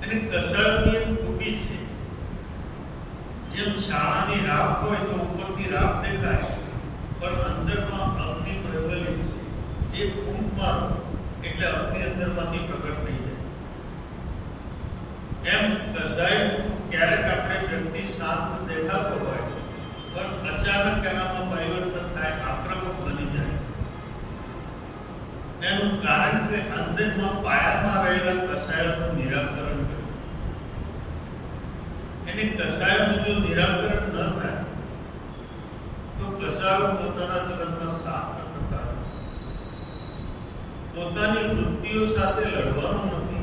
અને કસાયની એક ખૂબી છે, જેમ શાળાની રાખ હોય તો ઉપરથી રાખ દેખાય પણ અંદરમાં અગ્નિ પ્રજ્વલિત છે. જે ફૂંક મારો એટલે અગ્નિ અંદરમાંથી પ્રગટ થઈ જાય. એમ કસાય ક્યારેક આપણે વ્યક્તિ શાંત દેખાતો હોય પણ અચાનક એનામાં પરિવર્તન થાય, આક્રમક બની જાય. એનું કારણ કે અંદરમાં પાયામાં રહેલા કસાયોનું નિરાકરણ કર્યું. એને કસાયોનું જો નિરાકરણ ન થાય તો કસાયો પોતાના જીવનમાં સાથ ન થતા, પોતાની વૃત્તિઓ સાથે લડવાનું નથી.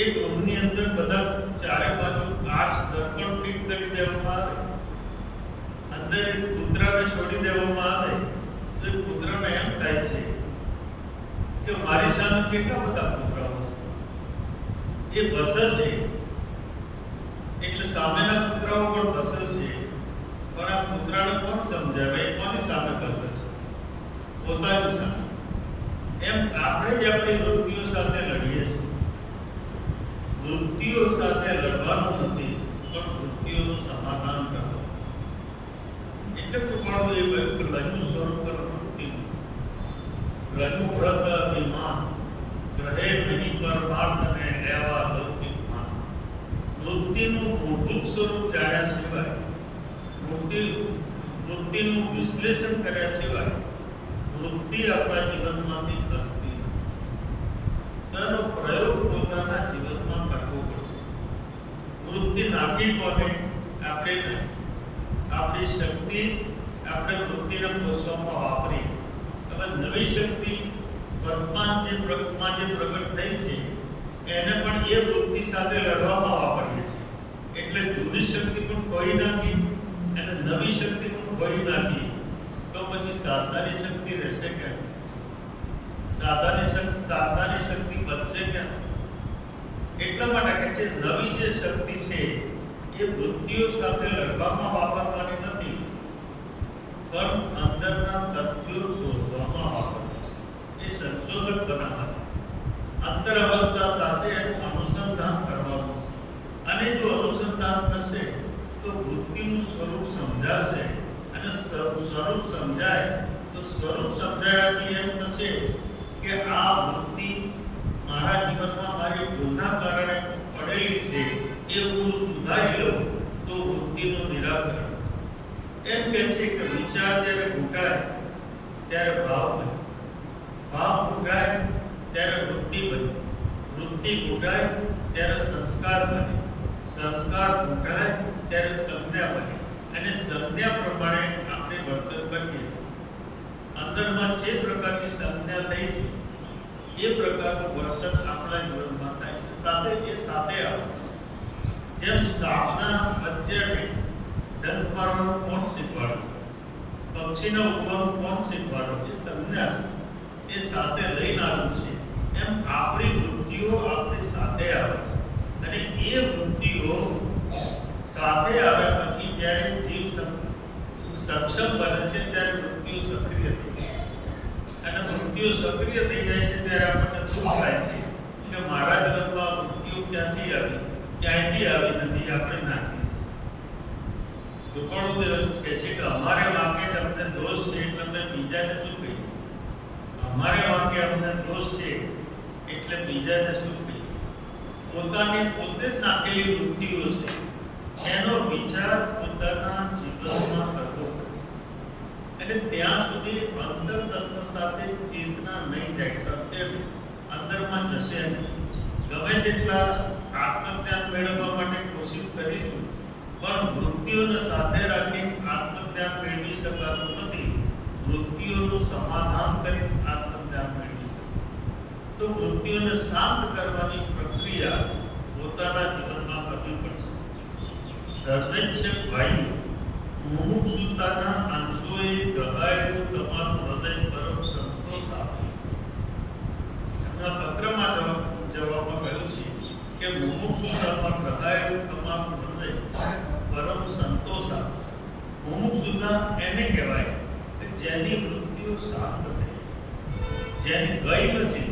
એક રૂમની અંદર બધા ચારે બાજુ કાચ દર્પણ ફિટ કરી દેવામાં આવે, અંદર એક કૂતરાને છોડી દેવામાં આવે તો એ કૂતરાને એમ થાય છે કે મારી સામે કેટલા બધા કૂતરાઓ છે, એ બસે છે એટલે સામેના કૂતરાઓ પણ બસે છે, પણ આ કૂતરાને કોણ સમજાવે કોની સામે બસે છે? પોતાની સામે. એમ આપણે જ આપણી વૃત્તિઓ સાથે લડીએ છીએ. વૃત્તિઓ સાથે લડવાનું નથી પણ વૃત્તિઓનું સમાધાન કરવાનું. એટલે કૃપાળુ એ કહ્યું કે લજુ સ્વરૂપ વૃત્તિનું લજુ વ્રત અભિમાન ગ્રહે વિની પરમાર્થ અને એવા લૌકિક માન. વૃત્તિનું મૂળભૂત સ્વરૂપ જાણ્યા સિવાય, વૃત્તિનું વિશ્લેષણ કર્યા સિવાય વૃત્તિ આપણા જીવનમાંથી ખસતી તેનો પ્રયોગ પોતાના જીવનમાં કરવો પડશે. વૃત્તિ નાખી કોને? આપણે આપણી શક્તિ આપણે વૃત્તિને પોષવામાં વાપરી. હવે નવી શક્તિ વર્તમાન જે પ્રગટ થઈ છે એને પણ એ વૃત્તિ સાથે લડવામાં વાપરીએ છીએ. એટલે જૂની શક્તિ પણ ખોઈ નાખી અને નવી શક્તિ પણ ખોઈ નાખી તો પછી સાધનાની શક્તિ રહેશે કે સાધનાની શક્તિ બચશે કે? એટલા માટે કે જે નવી જે શક્તિ છે એ વૃત્તિઓ સાથે લડવામાં વાપરવાની નથી પણ અંદરના તથ્યો શોધવામાં વાપરવાની છે. એ સંશોધક બનાવવાની, અંતર અવસ્થા સાથે એનું અનુસંધાન કરવાનું. અને જો અનુસંધાન થશે તો વૃત્તિનું સ્વરૂપ સમજાશે અને સ્વરૂપ સમજાય તો સ્વરૂપ સમજાયાથી એમ થશે કે આ વૃત્તિ મારા જીવનમાં મારી ભૂલના કારણે પડેલી છે, એ હું સુધારી લઉં તો વૃત્તિનું નિરાકરણ. એમ કહે છે કે વિચાર જ્યારે ઘૂંટાય ત્યારે ભાવ બને, ભાવ ઘૂંટાય ત્યારે વૃત્તિ બને, વૃત્તિ ઘૂંટાય ત્યારે સંસ્કાર બને, સંસ્કાર ઘૂંટાય ત્યારે સંજ્ઞા બને અને સંજ્ઞા પ્રમાણે આપણે વર્તન કરીએ છીએ. અંદરમાં જે પ્રકારની સંજ્ઞા થઈ છે એ પ્રકારનું વર્તન આપણા જીવનમાં થાય છે. સાથે આવે છે. જેમ સાપના બચ્ચાને ડંખ મારવાનું કોણ શીખવાડે છે? પક્ષીના ઉડવાનું કોણ શીખવાડે છે? સંજ્ઞા છે, એ સાથે લઈને આવ્યું છે. એમ આપણી વૃત્તિઓ આપણી સાથે આવે છે અને એ વૃત્તિઓ સાથે આવ્યા પછી જ્યારે જીવ સક્ષમ બને છે ત્યારે વૃત્તિઓ સક્રિય થઈ જાય અને વૃત્તિઓ સક્રિય થઈ જાય છે ત્યારે આપણને દુઃખ થાય છે કે મારા જીવનમાં વૃત્તિઓ ક્યાંથી આવી નથી, આપણે નાખી છે. કૃપાળુદેવ કહે છે કે અમારે વાંકે તમને દોષ છે એટલે અમે બીજાને શું કહીએ? અમારે વાંકે અમને દોષ છે એટલે બીજાને શું કહીએ? પોતાની પોતે જ નાખેલી વૃત્તિઓ છે એનો વિચાર પોતાના જીવનમાં કરવો પડે. અને ત્યાં સુધી અંતર તત્વ સાથે ચેતના નહીં જાય, કરશે નહીં, અંદરમાં જશે નહીં. ગમે તેટલા આત્મજ્ઞાન મેળવવા માટે કોશિશ કરીશું પણ વૃત્તિઓને સાથે રાખી આત્મજ્ઞાન મેળવી શકાતું નથી. વૃત્તિઓનું સમાધાન કરી આત્મજ્ઞાન મેળવી શકાય. તો વૃત્તિઓને શાંત કરવાની પ્રક્રિયા પોતાના જીવનમાં કરવી પડશે. ધર્મેચ્છક ભાઈ મુમુક્ષુતાના અંશોએ દબાયેલું તમારું હૃદય પરમ સંતોષ આપે. એમના પત્રમાં જવાબમાં કહ્યું છે કે મુમુક્ષુતામાં દબાયેલું તમારું હૃદય પરમ સંતોષ આપે. મુમુક્ષુતા એને કહેવાય કે જેની વૃત્તિઓ શાંત થઈ છે, જેની ગઈ નથી,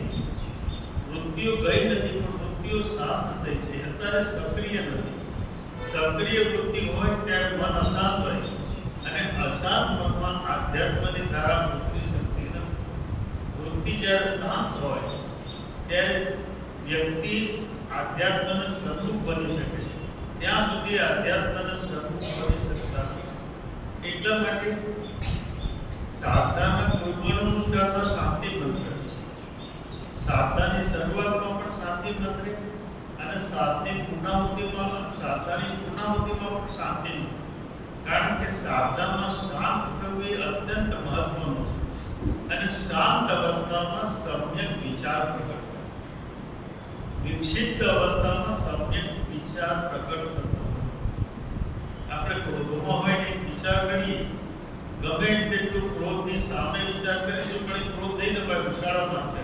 વૃત્તિઓ ગઈ નથી પણ વૃત્તિઓ શાંત થઈ છે, અત્યારે સક્રિય નથી. સક્રિય વૃત્તિ હોય ત્યારે મન અશાંત હોય છે, અને અશાંત મનમાં આધ્યાત્મની ધારા ઉતરી શકતી નથી. વૃત્તિ જ્યારે શાંત હોય ત્યારે વ્યક્તિ આધ્યાત્મને સન્મુખ બની શકે છે. ત્યાં સુધી આધ્યાત્મને સન્મુખ બની શકતા નથી. એટલા માટે સાધનાના કોઈ પણ અનુષ્ઠાનમાં શાંતિ મંત્ર છે. સાધનાની શરૂઆતમાં પણ શાંતિ મંત્ર અને સાધનાની પૂર્ણાહુતિમાં પણ શાંતિ મંત્ર. કારણ કે સાધનામાં શાંત થવું એ અત્યંત મહત્વનું છે, અને શાંત અવસ્થામાં સમ્યક વિચાર પ્રગટ થાય. વિક્ષિપ્ત અવસ્થામાં સમ્યક વિચાર પ્રગટ થતો નથી. આપણે ક્રોધમાં હોય ને વિચાર કરીએ, ગમે તેટલું ક્રોધની સામે વિચાર કરીશું પણ ક્રોધ નહીં દબાય, ઉછાળા મારશે.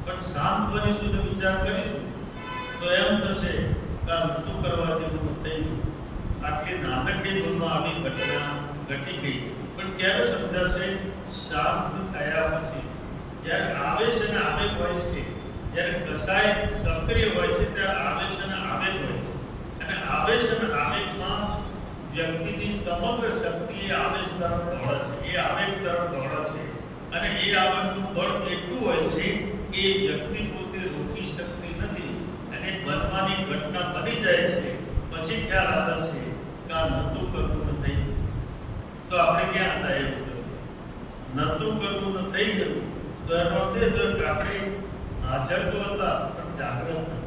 પણ શાંત બનીશું તો વિચાર કરીશું તો એમ થશે કે આ નતું કરવા જેવું થઈ ગયું. આટલી નાનકડી ભૂલમાં આવી ઘટના ઘટી ગઈ, પણ ક્યારે સમજાશે? શાંત થયા પછી. જ્યારે આવેશ અને આવેગ હોય છે, જ્યારે કસાય સક્રિય હોય છે ત્યારે આવેશ અને આવેગ હોય છે, અને આવેશ અને આવેગમાં વ્યક્તિની સમગ્ર શક્તિ એ આવેશ તરફ દોડે છે, એ આવેગ તરફ દોડે છે, અને એ આવેગનું બળ એટલું હોય છે કે વ્યક્તિ પોતે રોકી શકતી નથી, અને બનવાની ઘટના બની જાય છે. પછી ખ્યાલ આવે છે કે આ નતું કરવું નથી. તો આપણે ક્યાં હતા? એવું નતું કરવું થઈ ગયું તો એનો અર્થ એ થયો કે આપણે હાજર તો હતા પણ જાગૃત નથી.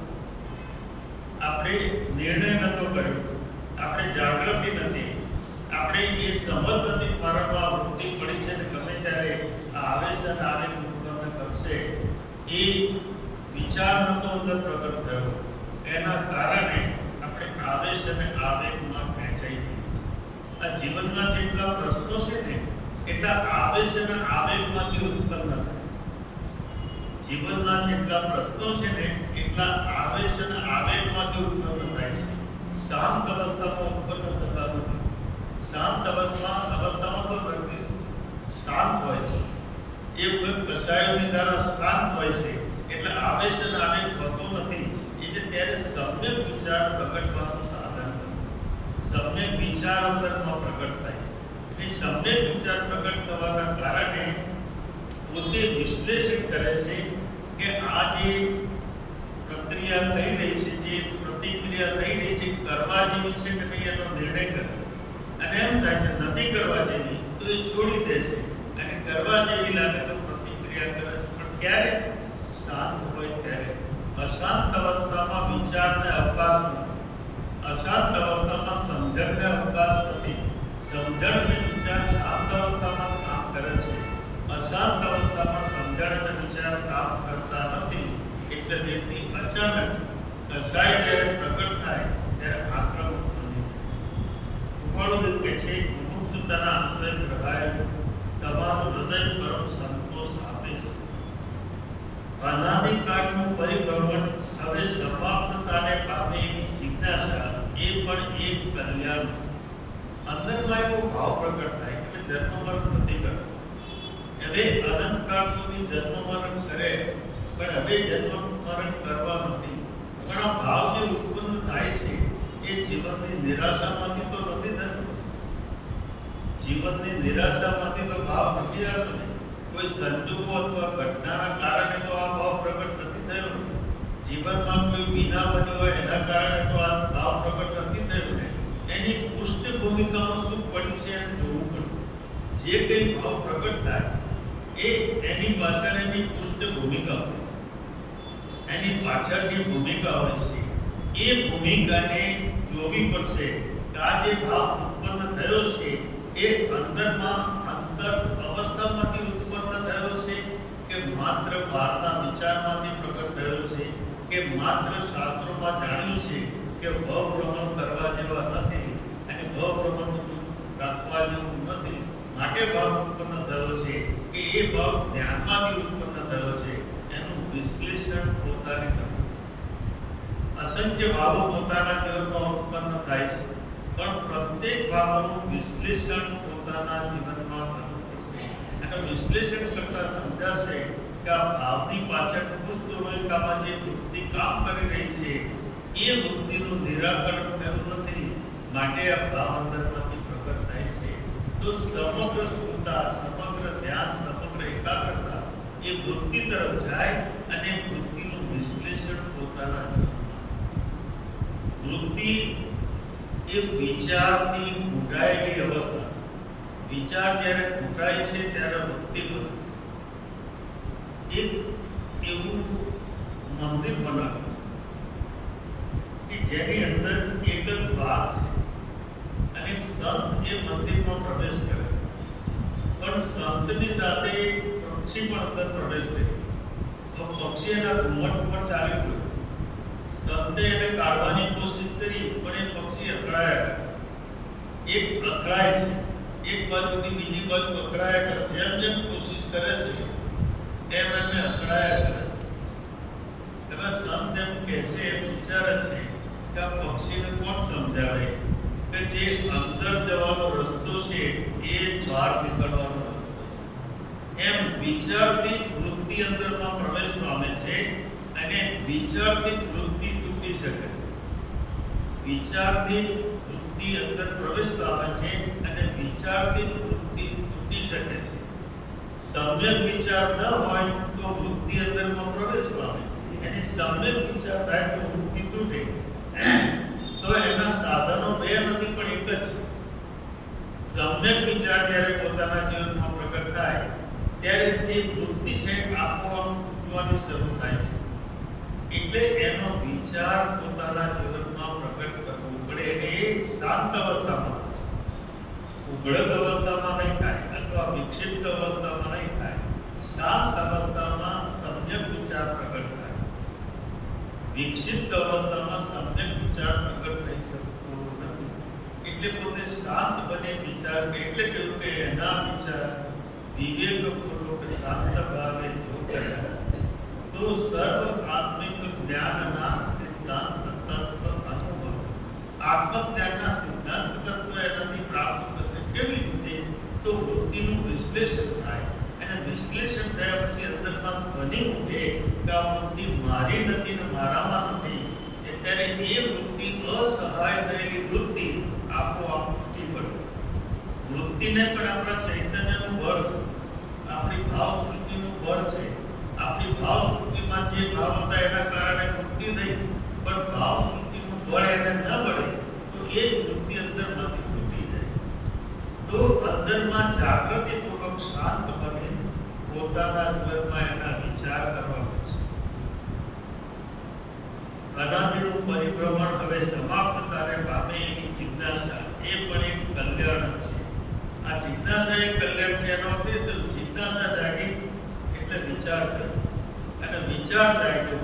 આપણે નિર્ણય નતો કર્યો, આપણે જાગૃતિ નથી, આપણે એ સમજ નથી. મારામાં વૃત્તિ પડી છે ને ગમે ત્યારે આવેશ અને આવેગ ઉત્પન્ન કરશે, એ વિચાર નતો અંદર પ્રગટ થયો. એના કારણે આપણે આવેશ અને આવેગમાં ખેંચાઈ જઈએ. આ જીવનના જેટલા પ્રશ્નો છે ને એટલા આવેશ અને આવેગમાંથી ઉત્પન્ન થાય. જીવનના જેટલા પ્રશ્નો છે ને એટલા આવેશ અને આવેગમાંથી ઉત્પન્ન થાય છે. શાંત અવસ્થામાં ઉત્પન્ન થતા નથી. શાંત અવસ્થામાં તો વ્યક્તિ શાંત હોય છે. એ વખત કસાયોની ધારા શાંત હોય છે, એટલે આવેશ અને આવેગ થતો નથી. એટલે ત્યારે સમ્યક વિચાર પ્રગટવાનું સાધન છે. સમ્યક વિચાર અંદરમાં પ્રગટ થાય છે. એ સમ્યક વિચાર પ્રગટ થવાના કારણે પોતે વિશ્લેષણ કરે છે કે આ જે પ્રક્રિયા થઈ રહી છે, જે પ્રતિક્રિયા થઈ રહી છે, કરવા જેવી છે કે નહીં એનો નિર્ણય કરે. અને એમ થાય છે નથી કરવા જેવી તો એ છોડી દે છે, અને કરવા જેવી લાગે તો પ્રતિક્રિયા કરે છે. પણ ક્યારે? શાંત હોય ત્યારે. અશાંત અવસ્થામાં વિચારને અવકાશ નથી. અશાંત અવસ્થામાં સમજણને અવકાશ નથી. સમજણ અને વિચાર શાંત અવસ્થામાં કામ કરે છે. અશાંત અવસ્થામાં સમજણ અને વિચાર કામ કરતા નથી. એટલે વ્યક્તિ અચાનક કસાય જ્યારે પ્રગટ થાય ત્યારે આક્રમક બને. ઉપાડું કે છે મુમુક્ષુતાના આશ્રય પ્રભાયેલું તમારું હૃદય પરમ સંતોષ આપે છે. અનાદિકાળનું પરિભ્રમણ હવે સમાપ્તતાને પામે એવી જિજ્ઞાસા એ પણ એક કલ્યાણ છે. અંદરમાં એવો ભાવ પ્રગટ થાય કે જન્મ મરણ નથી કરતો. હવે અનંતકાળ સુધી જન્મ મરણ કરે, પણ હવે જન્મ મરણ કરવા નથી. પણ આ ભાવ જે ઉત્પન્ન થાય છે એ જીવનની નિરાશામાંથી તો નથી થતો. જીવનની નિરાશામાંથી તો ભાવ નથી આવતો. કોઈ સંજોગો અથવા ઘટનાના કારણે તો આ ભાવ પ્રગટ નથી થયો. જીવનમાં કોઈ વિના બન્યું હોય એના કારણે તો આ ભાવ પ્રગટ નથી થયો. એની પૃષ્ઠભૂમિકામાં શું પડ્યું છે એને જોવું પડશે. જે કંઈ ભાવ પ્રગટ થાય એ એની પાછળ એની પૃષ્ઠભૂમિકા હોય છે, એની પાછળની ભૂમિકા હોય છે. એ ભૂમિકાને જોવી પડશે કે આ જે ભાવ ઉત્પન્ન થયો છે એ અંદરમાં અંતર અવસ્થામાંથી ઉત્પન્ન થયો છે કે માત્ર બહારના વિચારમાંથી પ્રગટ થયો છે, કે માત્ર શાસ્ત્રોમાં જાણ્યું છે કે ભવભ્રમણ કરવા જેવા નથી અને ભવભ્રમણ રાખવા જેવું નથી, માટે ભાવ ઉત્પન્ન થયો છે કે એ ભાવ જ્ઞાનમાંથી ઉત્પન્ન થયો છે. એનું વિશ્લેષણ પોતાની કરવું. અસંખ્ય ભાવો પોતાના જીવનમાં ઉત્પન્ન થાય છે, પણ પ્રત્યેક ભાવનું વિશ્લેષણ પોતાના જીવનમાં કરવું પડશે. અને વિશ્લેષણ કરતા સમજાશે કે આ ભાવની પાછળ પૃષ્ઠભૂમિકામાં જે વૃત્તિ કામ કરી રહી છે એ વૃત્તિનું નિરાકરણ થયું નથી, માટે આ ભાવ અંદરમાંથી પ્રગટ થાય છે. તો સમગ્ર સુરતા, સમગ્ર ધ્યાન, સમગ્ર એકાગ્રતા એ વૃત્તિ તરફ જાય અને વૃત્તિનું વિશ્લેષણ પોતાના વૃત્તિ એ વિચારથી ઘૂંટાયેલી અવસ્થા છે. વિચાર જ્યારે ઘૂંટાય છે ત્યારે વૃત્તિ બને છે. એક એવું મંદિર બનાવ્યું કે જેની અંદર એક જ ભાગ છે અને એક સંત એ મંદિરમાં પ્રવેશ કરે છે, પણ સંતની સાથે પક્ષી પણ અંદર પ્રવેશ કરે. તો પક્ષી એના ઘુમટ પર ચાલી ગયું. સંતે એને કાઢવાની કોશિશ કરી પણ એ પક્ષી અથડાયા. એક અથડાય છે, એક બાજુથી બીજી બાજુ અથડાયા કરે. જેમ જેમ કોશિશ કરે છે એમ એને અથડાયા કરે છે. એમાં સંત એમ કહે છે, એમ વિચારે છે કે આ પક્ષીને કોણ સમજાવે કે જે અંદર જવાનો રસ્તો છે એ બહાર નીકળવાનો રસ્તો છે. એમ વિચારથી જ વૃત્તિ અંદરમાં પ્રવેશ પામે છે અને વિચારથી જ વૃત્તિ તૂટી શકે છે. વિચારથી વૃત્તિ અંદર પ્રવેશ પામે છે અને વિચારથી વૃત્તિ તૂટી શકે છે. સમ્યક વિચાર ન હોય તો વૃત્તિ અંદરમાં પ્રવેશ પામે અને સમ્યક વિચાર થાય તો વૃત્તિ તૂટે. તો એના સાધનો બે નથી પણ એક જ છે. સમ્યક વિચાર જ્યારે પોતાના જીવનમાં પ્રગટ થાય ત્યારે તે વૃત્તિ છે આપોઆપ તૂટવાની શરૂ થાય છે. એટલે એનો વિચાર પોતાના જીવનમાં પ્રગટ કરવો પડે અને એ શાંત અવસ્થામાં છે. ઉઘડક અવસ્થામાં નહીં થાય અથવા વિક્ષિપ્ત અવસ્થામાં નહીં થાય. શાંત અવસ્થામાં સમ્યક વિચાર પ્રગટ થાય. વિક્ષિપ્ત અવસ્થામાં સમ્યક વિચાર પ્રગટ થઈ શકતો નથી. એટલે પોતે શાંત બને વિચાર કે એટલે કહ્યું કે એના વિચાર વિવેકપૂર્વક શાંત ભાવે જો કર્યા તો સર્વ આત્મિક જ્ઞાનના સિદ્ધાંત તત્વ અનુભવ. આત્મજ્ઞાનના સિદ્ધાંત તત્વ એનાથી પ્રાપ્ત થશે. કેવી રીતે? તો વૃત્તિનું વિશ્લેષણ થાય અને વિશ્લેષણ થયા પછી અંદરમાં ધ્વનિ ઉઠે કે આ વૃત્તિ મારી નથી ને મારામાં નથી. ત્યારે એ વૃત્તિ અસહાય થયેલી વૃત્તિ આપોઆપ તૂટી પડે. વૃત્તિને પણ આપણા ચૈતન્યનું બળ છે, આપણી ભાવ વૃત્તિનું બળ છે. આપણી ભાવ વૃત્તિમાં જે ભાવ હતા એના કારણે વૃત્તિ થઈ, પણ ભાવ વૃત્તિનું બળ એને ન મળે તો એ જ વૃત્તિ અંદરમાંથી તૂટી જાય. તો અંદરમાં જાગૃતિપૂર્વક શાંત બને પોતાના જીવનમાં એના વિચાર કરવા પડશે. અનાદિનું પરિભ્રમણ હવે સમાપ્તતાને પામે એની જિજ્ઞાસા એ પણ એક કલ્યાણ છે. આ જિજ્ઞાસા એક કલ્યાણ છે. એનો અર્થ એ તો જિજ્ઞાસા જાગી એટલે વિચાર થયો અને વિચાર જાગ્યો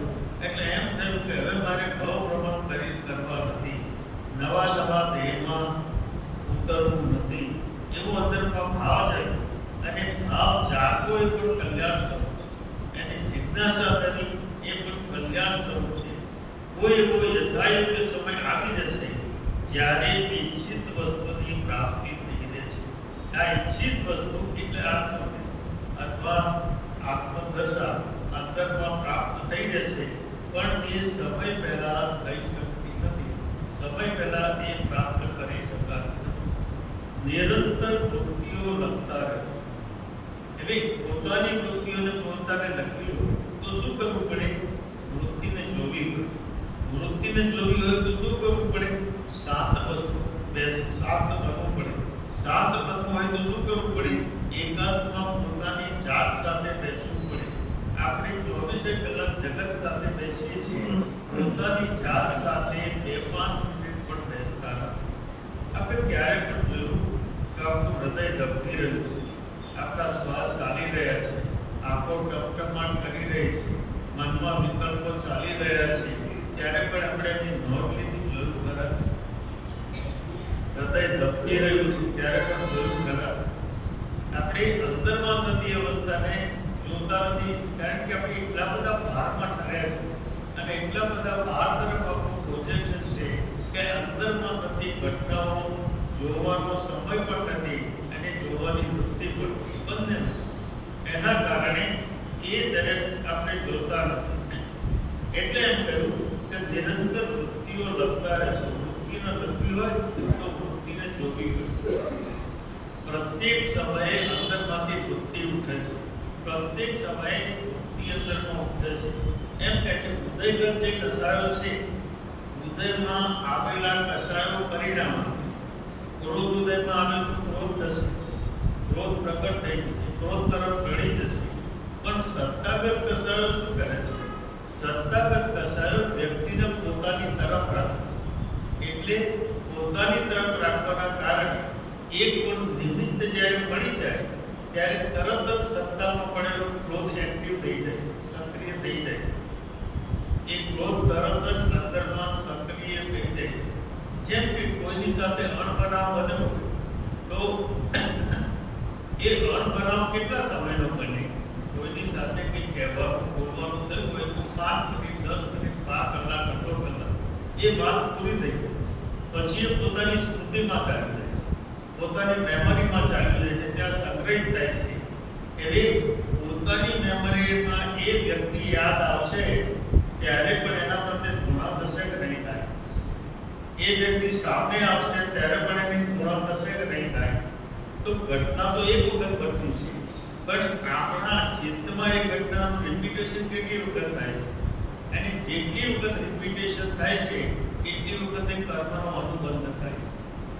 એટલે એમ થયું કે હવે મારે ભવભ્રમણ કરવા નથી, નવા નવા દેહમાં ઉતરવું નથી. એવું અંદરમાં ભાવ જાય અને ભાવ જાગવો એ પણ કલ્યાણ સ્વરૂપ છે. એની જિજ્ઞાસા થવી એ પણ કલ્યાણ સ્વરૂપ છે. કોઈ એવો યથાયોગ્ય સમય આવી જશે જ્યારે ઈચ્છિત વસ્તુની પ્રાપ્તિ થઈ જશે. આ ઈચ્છિત વસ્તુ એટલે આત્મજ્ઞાન અથવા આત્મદશા અંતરમાં પ્રાપ્ત થઈ જશે, પણ એ સમય પહેલા થઈ શકતી નથી. સમય પહેલા એ પ્રાપ્ત કરી શકાતી નથી. નિરંતર વૃત્તિઓ લખતા રહે. એટલે પોતાની વૃત્તિઓને પોતાને લખવી હોય તો શું કરવું પડે? વૃત્તિને જોવી પડે. વૃત્તિને જોવી હોય તો શું કરવું પડે? શાંત બનવું પડે. શાંત બનવું હોય તો શું કરવું પડે? એકાંતમાં પોતાની જાત સાથે બેસવું પડે. આપણે 24 કલાક જગત સાથે બેસીએ છીએ, પોતાની જાત સાથે 2-5 મિનિટ પણ બેસતા નથી. આપણે ક્યારે પણ જોયું કે આપણું હૃદય ધબકી રહ્યું છે, આપણા શ્વાસ ચાલી રહ્યા છે, આંખો ટમટમાટ કરી રહી છે, મનમાં વિકલ્પો ચાલી રહ્યા છે, ત્યારે પણ આપણે એની નોંધ લીધી જોયું ખરા? હૃદય ધબકી રહ્યું છે ત્યારે પણ જોયું ખરા? આપણે અંદરમાં થતી અવસ્થાને જોતા નથી, કારણ કે આપણે એટલા બધા ભારમાં ઠર્યા છે અને એટલા બધા ભાર તરફ આપણું પ્રોજેક્શન છે કે અંદરમાં થતી ઘટનાઓ જોવાનો સમય પણ નથી અને જોવાની વૃત્તિ પણ બંને. એના કારણે એ દરેક આપણે જોતા નથી. એટલે એમ કહ્યું કે નિરંતર વૃત્તિઓ લખતા રહેશો. વૃત્તિને લખવી હોય તો વૃત્તિને જોવી પડે. પ્રત્યેક સમયે અંદરમાંથી વૃત્તિ ઉઠે છે. પ્રત્યેક સમયે વૃત્તિ અંદરમાં ઉઠે છે. એમ કહે છે ઉદયગત જે કસાયો છે, ઉદયમાં આવેલા કસાયો પરિણામ આપે. ક્રોધ ઉદયમાં આવે તો ક્રોધ થશે, ક્રોધ પ્રગટ થઈ જશે, ક્રોધ તરફ ઢળી જશે. પણ સત્તાગત કસાયો શું કરે છે? સત્તાગત કસાયો વ્યક્તિને પોતાની તરફ રાખે છે. એટલે પોતાની તરફ રાખવાના કારણે એક પણ નિમિત્ત જ્યારે મળી જાય ત્યારે તરત જ સત્તામાં પડેલો ક્રોધ એક્ટિવ થઈ જાય છે, સક્રિય થઈ જાય છે. એ ક્રોધ તરત જ અંદરમાં સક્રિય થઈ જાય છે. જેમ કે કોઈની સાથે અણબનાવ બન્યો તો એ અણબનાવ કેટલા સમયનો બને? કોઈની સાથે કંઈ કહેવાનું બોલવાનું થયું હોય તો 5 મિનિટ, 10 મિનિટ, 12 કલાક, અડધો કલાક એ વાત પૂરી થઈ જાય પછી એ પોતાની સ્મૃતિમાં ચાલી જાય છે, પોતાની મેમરીમાં ચાલી જાય છે, ત્યાં સંગ્રહિત થાય છે. એવી પોતાની મેમરીમાં એ વ્યક્તિ યાદ આવશે ત્યારે પણ એના પ્રત્યે ઘૃણા થશે કે નહીં થાય? એ વ્યક્તિ સામે આવશે ત્યારે પણ એની ઘૃણા થશે કે નહીં થાય? તો ઘટના તો એક વખત બની છે, પણ આપણા ચિત્તમાં એ ઘટનાનું રિપીટેશન કેટલી વખત થાય છે? એની જેટલી વખત રિપીટેશન થાય છે એટલી વખતે કર્મનો અનુબંધ થાય છે.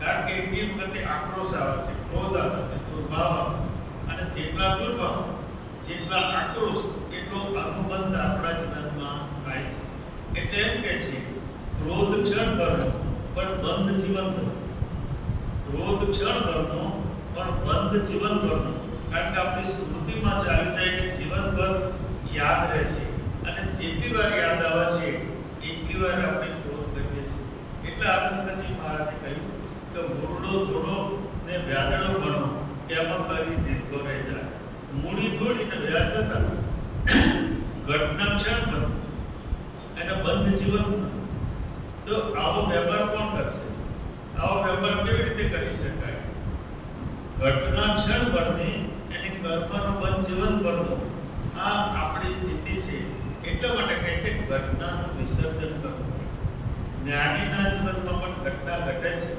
કારણ કે એટલી વખતે આક્રોશ આવે છે, ક્રોધ આવે છે, દુર્ભાવ આવે છે. અને જેટલા દુર્ભાવ, જેટલા આક્રોશ, એટલો અનુબંધ આપણા જીવનમાં થાય છે. એટલે એમ કે છે ક્રોધ ક્ષણભરનો પણ બંધ જીવનભરનો. ક્રોધ ક્ષણભરનો પણ બંધ જીવનભરનો. કારણ કે આપણી સ્મૃતિમાં ચાલી જાય કે જીવનભર યાદ રહે છે. અને જેટલી વાર યાદ આવે છે એટલી વાર આપણે ક્રોધ કરીએ છીએ. એટલે આનંદજી મહારાજે કહ્યું કે મૂળનો થોડો ને વ્યાજડો ઘણો કેમાં કરી દીધો રહે જાય. મૂડી થોડી ને વ્યાજ નતા. ઘટના ક્ષણભર અને બંધ જીવન. તો આવો વેપાર કોણ કરશે? આવો વેપાર કેવી રીતે કરી શકાય? ઘટના ક્ષણભરની એની કર્મનો બંધ જીવન પરનો આ આપણી સ્થિતિ છે. એટલા માટે કહે છે ઘટનાનું વિસર્જન કરવું. જ્ઞાનીના જીવનમાં પણ ઘટના ઘટે છે.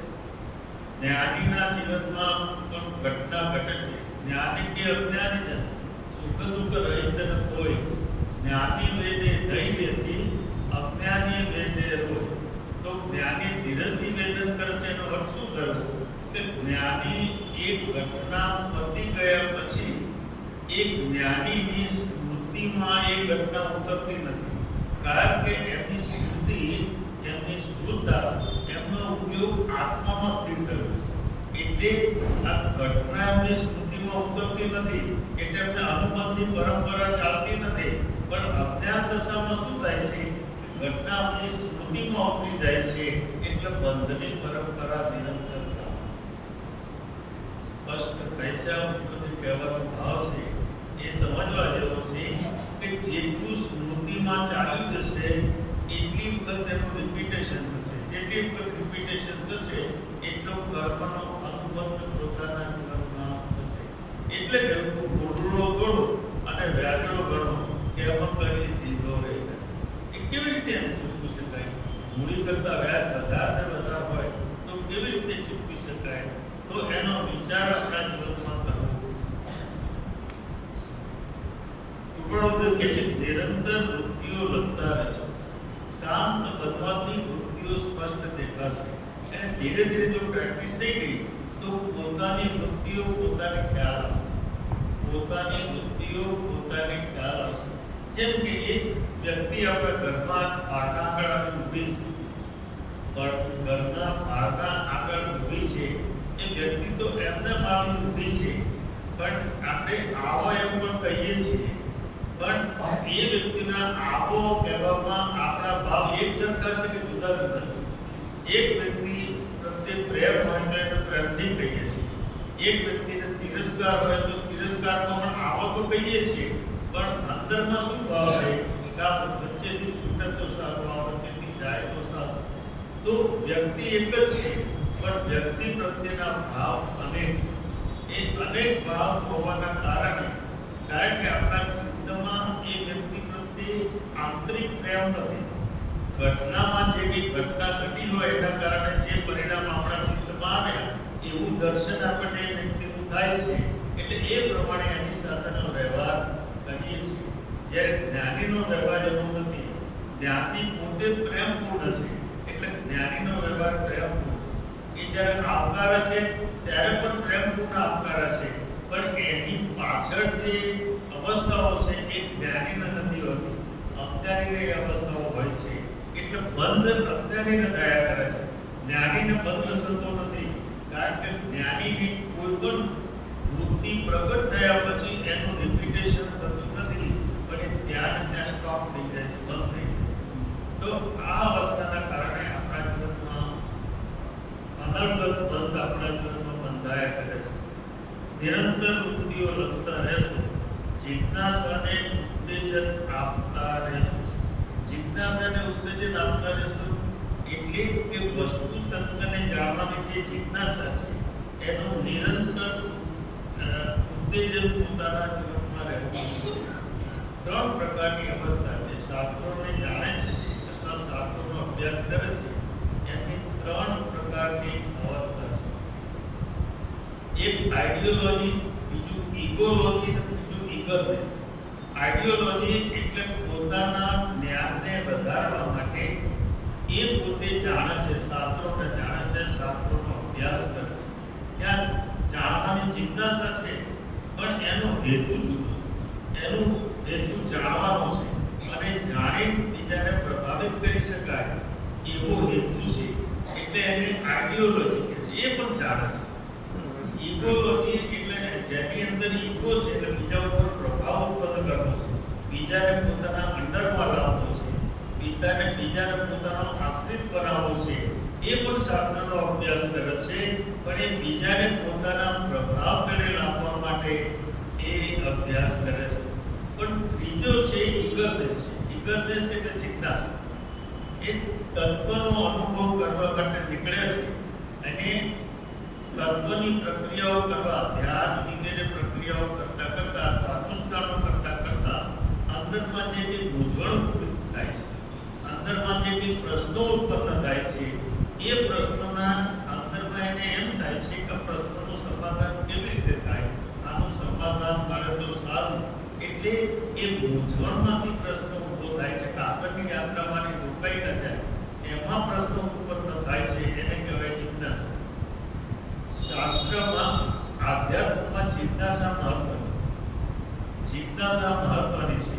જ્ઞાનીના જીવનમાં પણ ઘટના ઘટે છે. જ્ઞાની કે અજ્ઞાની જન સુખ દુઃખ રહિત ન કોઈ. જ્ઞાની વેદે દઈ લેતી, અજ્ઞાની વેદે રોય. તો જ્ઞાની ધીરજથી વેદન કરે છે. એનો અર્થ શું થયો? કે જ્ઞાની એક ઘટના પતી ગયા પછી એક જ્ઞાનીની સ્મૃતિમાં એ ઘટના ઉતરતી નથી. કારણ કે એમની સ્મૃતિ, એમની શુદ્ધતા, એમનો ઉપયોગ આત્મામાં સ્થિર થયો છે. એટલે આ ઘટના એમની સ્મૃતિમાં ઉતરતી નથી. એટલે એમને અનુબંધની પરંપરા ચાલતી નથી. પણ અજ્ઞાન દશામાં શું થાય છે? ઘટના આપણી સ્મૃતિમાં ઉતરી જાય છે. એટલે બંધની પરંપરા નિરંતર ચાલે. સ્પષ્ટ થાય છે. આ બધી કહેવાનો ભાવ છે એ સમજવા જેવો છે કે જેટલું સ્મૃતિમાં ચાલ્યું જશે એટલી વખત એનું રિપીટેશન થશે. જેટલી વખત રિપીટેશન થશે એટલો કર્મનો અનુબંધ પોતાના જીવનમાં થશે. એટલે કહ્યું ગોળડો તોડો અને વ્યાજડો ગણો કેમ કરી દીધો રહે. એ કેવી રીતે એમ ચૂકવી શકાય? મૂડી કરતા વ્યાજ વધારે વધારે હોય તો કેવી રીતે ચૂકવી શકાય? તો એનો વિચાર આપણા જીવનમાં કરવો. ઉપરોક્ત કે છે નિરંતર વૃત્તિઓ લખતા રહેજો. શાંત બનવાથી વૃત્તિઓ સ્પષ્ટ દેખાશે. અને ધીરે ધીરે જો પ્રેક્ટિસ થઈ ગઈ તો પોતાની વૃત્તિઓ પોતાને ખ્યાલ આવશે. પોતાની વૃત્તિઓ પોતાને ખ્યાલ આવશે. જેમ કે એક વ્યક્તિ આપણા ઘરમાં આરણા આગળ ઊભી છે, ઘરના આરણા આગળ ઊભી છે. એ વ્યક્તિ તો એમને આવી ઊભી છે, પણ આપણે આવો એમ પણ કહીએ છીએ. પણ એ વ્યક્તિના આવો કહેવામાં આપણા ભાવ એક સરખા છે કે જુદા જુદા છે? એક વ્યક્તિ પ્રત્યે પ્રેમ હોય તો એને પ્રેમથી કહીએ છીએ. એક વ્યક્તિને તિરસ્કાર હોય તો તિરસ્કારમાં પણ આવો તો કહીએ છીએ. પણ અંદરમાં શું ભાવ છે કે આ વચ્ચેથી છૂટે તો સારું, આ વચ્ચેથી જાય તો સારું. તો વ્યક્તિ એક જ છે, પણ વ્યક્તિ પ્રત્યેના ભાવ અનેક છે. એ અનેક ભાવ હોવાના કારણે, કારણ કે આપણા ચિત્તમાં એ વ્યક્તિ પ્રત્યે આંતરિક પ્રેમ નથી. ઘટનામાં જે કઈ ઘટના ઘટી હોય એના કારણે જે પરિણામ આપણા ચિત્તમાં આવ્યા એવું દર્શન આપણને એ વ્યક્તિનું થાય છે, એટલે એ પ્રમાણે એની સાથેનો વ્યવહાર કરીએ છીએ. જ્યારે જ્ઞાનીનો વ્યવહાર એવો નથી. જ્ઞાની પોતે પ્રેમપૂર્ણ છે, એટલે જ્ઞાનીનો વ્યવહાર પ્રેમપૂર્ણ. એ જ્યારે આવકારે છે ત્યારે પણ પ્રેમપૂર્ણ આવકારે છે, પણ એની પાછળ જે અવસ્થાઓ છે એ જ્ઞાનીને નથી હોતી, અજ્ઞાનીની અવસ્થાઓ હોય છે. એટલે બંધ અજ્ઞાનીને થયા કરે છે, જ્ઞાનીને બંધ થતો નથી. કારણ કે જ્ઞાનીની કોઈ પણ વૃત્તિ પ્રગટ થયા પછી એનું રિપીટેશન થતું નથી, પણ એ ત્યાં સ્ટોપ થઈ જાય છે, બંધ થઈ જાય. તો આ અવસ્થાના કારણે આપણા જીવનમાં અનર્ગત બંધ આપણા જીવનમાં બંધાયા કરે છે. નિરંતર વૃત્તિઓ લખતા રહેશું, જિજ્ઞાસાને ઉત્તેજન આપતા રહેશું. જિજ્ઞાસાને ઉત્તેજન આપતા રહેશું એટલે કે વસ્તુ તત્વને જાણવાની જે જિજ્ઞાસા છે એનું નિરંતર ઉત્તેજન પોતાના જીવનમાં રહેવું. ત્રણ પ્રકારની અવસ્થા છે. શાસ્ત્રોને જાણે છે અથવા શાસ્ત્રોનો અભ્યાસ કરે છે એની ત્રણ પ્રકારની અવસ્થા છે. એક આઈડિયોલોજી, બીજું ઇગોલોજી અને બીજું ઇગરનેસ. આઈડિયોલોજી એટલે પોતાના જ્ઞાનને વધારવા માટે એ પોતે જાણે છે, શાસ્ત્રોને જાણે છે, શાસ્ત્રોનો અભ્યાસ કરે છે. ત્યાં જાણવાની જિજ્ઞાસા છે, પણ એનો હેતુ જુદો. એનું હેતુ જાણવાનો છે અને જાણી બીજાને પ્રભાવિત કરી શકાય એવો હેતુ છે, એટલે એને આઈડિયોલોજી કહે છે. એ પણ જાણે છે. ઇગોલોજી એટલે જેની અંદર ઇગો છે, એટલે બીજા ઉપર પ્રભાવ ઉત્પન્ન કરવો છે, બીજાને પોતાના અંડરમાં લાવવો છે, બીજાને પોતાનો આશ્રિત બનાવવો છે. એ પણ શાસ્ત્રનો અભ્યાસ કરે છે, પણ એ બીજાને પોતાના પ્રભાવ તળે લાવવા માટે એ અભ્યાસ કરે છે. પણ ત્રીજો છે ઇગરનેસ. ઇગરનેસ એટલે જિજ્ઞાસા. એ તત્વનો અનુભવ કરવા માટે નીકળે છે અને તત્વની પ્રક્રિયાઓ કરવા, ધ્યાન વગેરે પ્રક્રિયાઓ કરતા કરતા, અનુષ્ઠાનો કરતા કરતા અંદરમાં જે કંઈ મૂંઝવણ થાય છે, અંદરમાં જે કંઈ પ્રશ્નો ઉત્પન્ન થાય છે, એ પ્રશ્નોના અંદરમાં એને એમ થાય છે કે પ્રશ્નોનું સમાધાન કેવી રીતે થાય, આનું સમાધાન મળે તો સારું. એટલે એ મૂંઝવણમાંથી પ્રશ્નો ઉભો થાય છે કે આગળની યાત્રામાં રોકાઈ ન જાય, એમાં પ્રશ્નો ઉત્પન્ન થાય છે, એને કહેવાય જિજ્ઞાસા. શાસ્ત્રમાં આધ્યાત્મમાં જિજ્ઞાસા મહત્વની છે. જિજ્ઞાસા મહત્વની છે.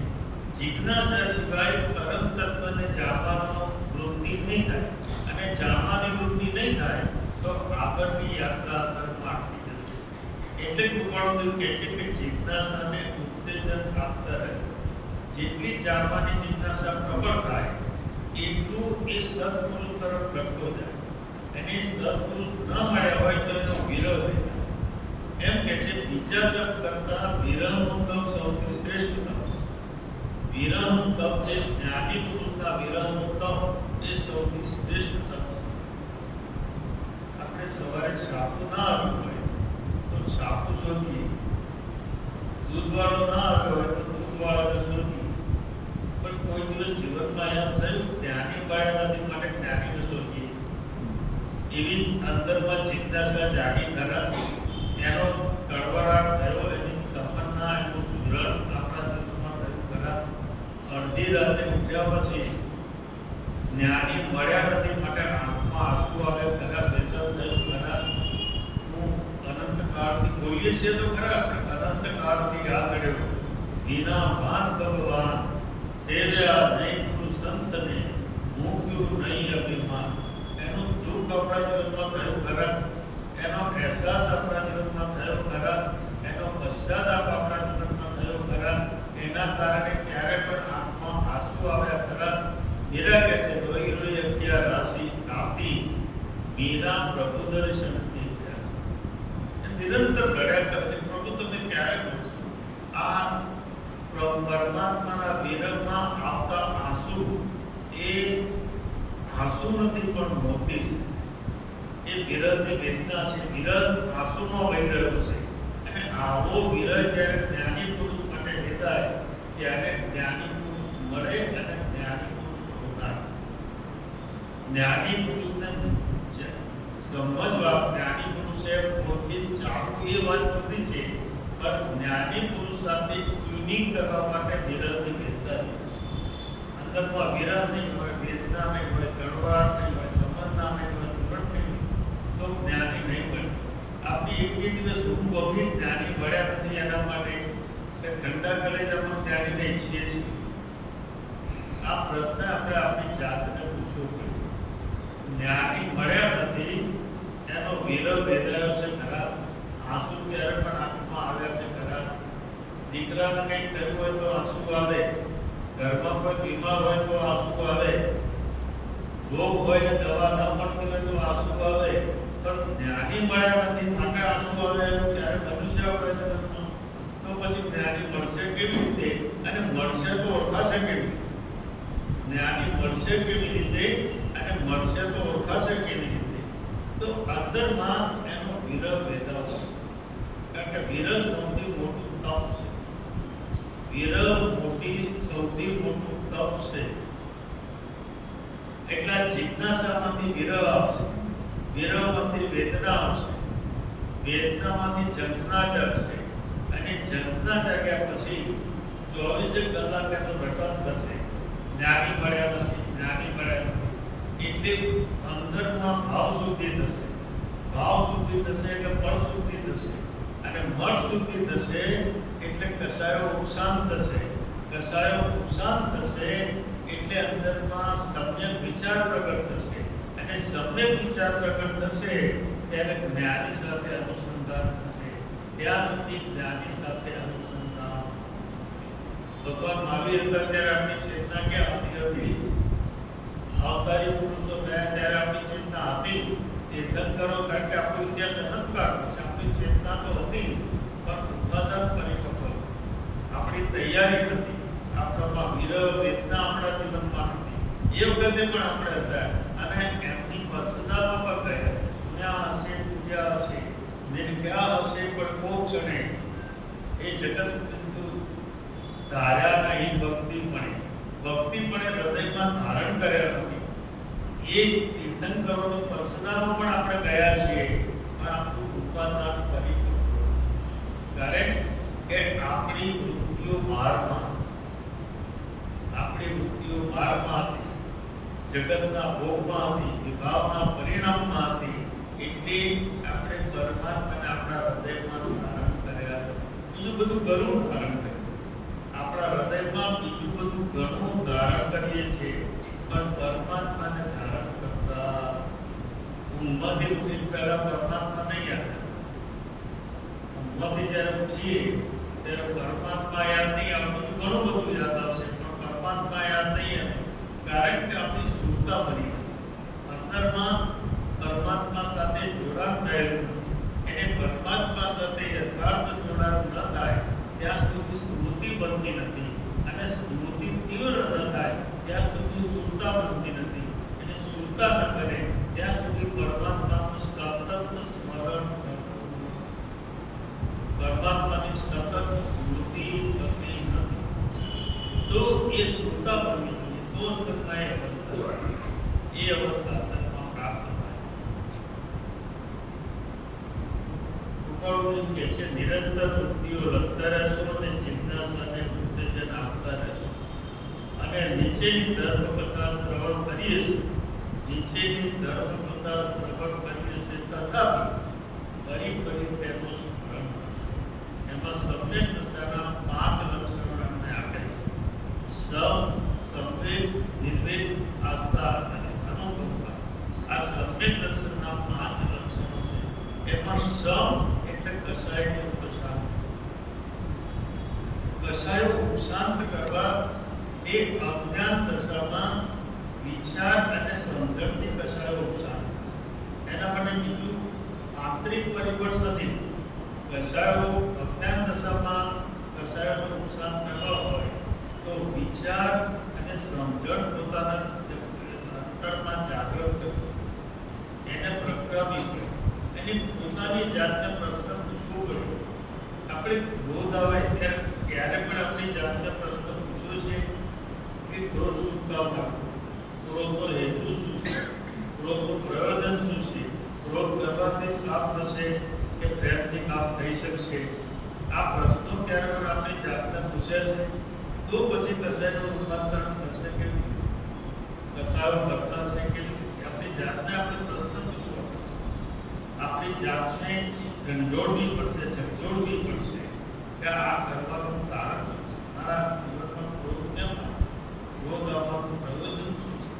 જિજ્ઞાસા સિવાય પરમ તત્વને જાણવાનો વૃત્તિ નહીં થાય, અને જાણવાની વૃત્તિ નહીં થાય તો આગળની યાત્રા અંતરમાં અટકી જશે. એટલે કૃપાળુદેવ કહે છે કે જિજ્ઞાસાને ઉત્તેજન આપતા રહે. જેટલી જાણવાની જિજ્ઞાસા પ્રબળ થાય એટલું એ સત્પુરુષ તરફ લટકો જાય. અને સત્પુરુષ ન મળ્યા હોય તો એનો વિરહ થાય. એમ કે છે બીજા તપ કરતા વિરહનું તપ સૌથી શ્રેષ્ઠ તપ છે. વિરહનું તપ, જે જ્ઞાની પુરુષના વિરહનું તપ એ સૌથી શ્રેષ્ઠ તપ છે. આપણે સવારે છાપુ ના આવ્યું હોય તો છાપુ શોધીએ, દૂધવાળો ના આવ્યો હોય તો દૂધવાળાને શોધીએ. પણ કોઈ દિવસ જીવનમાં એમ થયું જ્ઞાની મળ્યા નથી માટે જ્ઞાનીને શોધીએ. એવી અંદરમાં જિજ્ઞાસા જાગી ખરા, એનો કડવડાટ થયો, એની તમન્ના, એનું ચૂરણ આપણા જીવનમાં થયું ખરા. અડધી રાતે ઉઠ્યા પછી જ્ઞાની મળ્યા નથી માટે આંખમાં આંસુ આવે ખરા, બેચેન થયું ખરા. હું અનંત કાળથી બોલીએ છીએ તો ખરા, આપણે અનંત કાળથી યાદ રહ્યો વિના ભાન ભગવાન સેવ્યા નહીં ગુરુ સંતને મૂક્યું નહીં અભિમાન. એનું દુઃખ આપણા જીવનમાં થયું ખરા, એનો અહેસાસ આપણા જીવનમાં થયો ખરા, એનો પશ્ચાતાપ આપણા જીવનમાં થયો ખરા. એના કારણે ક્યારે પણ આંખમાં આંસુ આવ્યા ખરા. મીરા કહે છે રોઈ રોઈ અખિયા રાશી કાપી, મીરા પ્રભુ દર્શન થી નિરંતર ઘડ્યા કરે છે. પ્રભુ તમે ક્યારે મળશો? આ પરમાત્માના વિરહમાં આવતા આંસુ એ આંસુ નથી પણ મોતી છે. એ વિરહની વેદના છે. વિરહ આંસુમાં વહી રહ્યો છે. અને આવો વિરહ જ્યારે જ્ઞાની પુરુષ માટે વિદાય ત્યારે જ્ઞાની પુરુષ મળે અને જ્ઞાની પુરુષ રોકાય. જ્ઞાની પુરુષને સમજવા, જ્ઞાની પુરુષે પોતે ચાલવું એ વાત નથી છે, પણ જ્ઞાની પુરુષ સાથે ટ્યુનિંગ કરવા માટે વિરહની વેદના અંદરમાં વિરહ નહીં હોય, વેદના નહીં હોય, તળવાર નહીં હોય, તમન્ના નહીં હોય, દુઃખ નહીં તો જ્ઞાની નહીં મળે. આપણી એક દિવસ ઊંઘ બગડી, જ્ઞાની મળ્યા નથી એના માટે ઠંડા કલેજામાં જ્ઞાનીને ઈચ્છીએ છીએ. આ પ્રશ્ન આપણે આપણી જાતને પૂછવો પડે. જ્ઞાની મળ્યા નથી એનો વિરહ વેદાયો છે ખરા, આંસુ ત્યારે પણ આંખમાં આવ્યા છે ખરા. દીકરાને કંઈક થયું હોય તો આંસુ આવે, ઘરમાં કોઈ બીમાર હોય તો આંસુ આવે, રોગ હોય ને દવા ન મળતી હોય તો આંસુ આવે. પણ જ્ઞાની મળ્યા નથી માટે આંસુ આવે એવું ક્યારે બન્યું છે આપણે જગતમાં? તો પછી જ્ઞાની મળશે કેવી રીતે અને મળશે તો ઓળખાશે કેવી રીતે? જ્ઞાની મળશે કેવી રીતે અને મળશે તો ઓળખાશે કેવી રીતે? તો અંદરમાં એનો વિરહ પેદા થાય. કારણ કે વિરહ સૌથી મોટું તપ છે. વિરહ સૌથી મોટું તપ છે. એટલા જિજ્ઞાસામાંથી વિરહ આવશે, વિરહમાંથી વેદના આવશે, વેદનામાંથી ઝંખના જાગશે અને ઝંખના જાગ્યા પછી 24 કલાક એનો રટન થશે. જ્ઞાની મળ્યા નથી, જ્ઞાની મળ્યા નથી એટલે અંદરમાં ભાવ શુદ્ધિ થશે. ભાવ શુદ્ધિ થશે એટલે મળ શુદ્ધિ થશે અને મળ શુદ્ધિ થશે એટલે કસાયો ઉપશાંત થશે. કસાયો ઉપશાંત થશે એટલે અંદરમાં સમ્યક વિચાર પ્રગટ થશે અને સમ્યક વિચાર પ્રગટ થશે ત્યારે જ્ઞાની સાથે અનુસંધાન થશે. ત્યાં સુધી જ્ઞાની સાથે અનુસંધાન. ભગવાન મહાવીર હતા ત્યારે આપણી ચેતના ક્યાં હતી? અવતારી પુરુષો ગયા ત્યારે આપણી ચેતના હતી. તીર્થંકરો કારણ કે આપણો ઇતિહાસ અનંતકાળનો છે, આપણી ચેતના તો હતી પણ ઉત્પાદન પરિપક્વ, આપણી તૈયારી નથી, આપણામાં વિરહ વેદના આપણા જીવનમાં નથી. એ વખતે પણ આપણે હતા અને એમની પર્સનલમાં પણ ગયા. સુન્યા હશે, પૂજ્યા હશે, નિર્ગ્યા હશે પણ કોક ક્ષણે એ જગત બિંદુ ધાર્યા નહીં. ભક્તિપણે હૃદયમાં ધારણ કર્યા નથી. એ તીર્થંકરોની પર્સનલમાં પણ આપણે ગયા છીએ પણ આપણું ઉપાદાન પરિપક્વ. કારણ કે આપણી વૃત્તિઓ મારમાં હતી, જગતના ભોગમાં હતી, વિભાવના પરિણામમાં હતી. એટલે આપણે પરમાત્માને આપણા હૃદયમાં ધારણ કર્યા. બીજું બધું ઘણું ધારણ કર્યું. આપણા હૃદયમાં બીજું બધું ઘણું ધારણ કરીએ છીએ પણ પરમાત્માને ધારણ કરતા ઊંઘમાંથી ઉઠી પહેલા પરમાત્મા નહીં યાદ. ઊંઘમાંથી જ્યારે ઉઠીએ ત્યારે પરમાત્મા યાદ નહીં આવે, બીજું ઘણું બધું યાદ આવશે પણ પરમાત્મા યાદ નહીં આવે. કારણ કે આપણી સુરતા બની અંદરમાં પરમાત્મા સાથે જોડાણ થયેલું નથી. એને પરમાત્મા સાથે યથાર્થ જોડાણ ન થાય ત્યાં સુધી સ્મૃતિ બનતી નથી અને સ્મૃતિ તીવ્ર ન થાય ત્યાં સુધી સુરતા બનતી નથી. અને સુરતા ન કરે ત્યાં સુધી પરમાત્માનું સતત સ્મરણ કરવું, પરમાત્માની સતત સ્મૃતિ થતી નથી. તો એ સુરતા બનવી જોઈએ તો અંતરમાં એ અવસ્થા અંતરમાં પ્રાપ્ત થાય. કૃપાળુ કહે છે નિરંતર વૃત્તિઓ લખતા રહેશો અને જિજ્ઞાસાને ઉત્તેજન આપતા રહેશો અને નીચેની ધર્મકથા શ્રવણ કરીએ છીએ, તથાપિ ફરી તેનું સ્મરણ કરશો. એમાં સમ્યક દશાના 5 લક્ષણો અમને આપે છે. સમ, સંવેગ, નિર્વેગ, આસ્થા અને અનુકંપા. આ સમ્યક દર્શનના 5 લક્ષણો છે. એમાં સમ એટલે કસાયનો ઉપશાંત. કસાયો ઉપશાંત કરવા એ અજ્ઞાન દશામાં વિચાર અને સમજણથી કસાયો ઉપશાંત છે. એના માટે બીજું આંતરિક પરિબળ નથી. કસાયો અજ્ઞાન દશામાં કસાયોનો ઉપશાંત કરવા હોય તો વિચાર અને સમજણ પોતાના અંતરમાં જાગૃત કરવું, એને પ્રક્રમિત કરવું, એની પોતાની જાતને પ્રશ્ન પૂછવો પડે. આપણે ક્રોધ આવે ત્યારે પણ આપણી જાતને પ્રશ્ન ક્રોધ શું કામ લાગે, ક્રોધનો હેતુ શું છે, ક્રોધનું પ્રયોજન શું છે, ક્રોધ કરવાથી જ કામ થશે કે પ્રેમથી કામ થઈ શકશે? આ પ્રશ્નો ક્યારે પણ આપણે જાતને પૂછ્યા છે? તો પછી કસાયનું રૂપાંતરણ થશે કે કસાયો કરતા છે કે આપણી જાતને આપણે પ્રશ્ન પૂછવા પડશે, આપણી જાતને ઝંઝોળવી પડશે, ઝંઝોળવી પડશે કે આ કરવાનું કારણ શું છે, મારા જીવનમાં ક્રોધ કેમ આવે, ક્રોધ આવવાનું પ્રયોજન શું છે,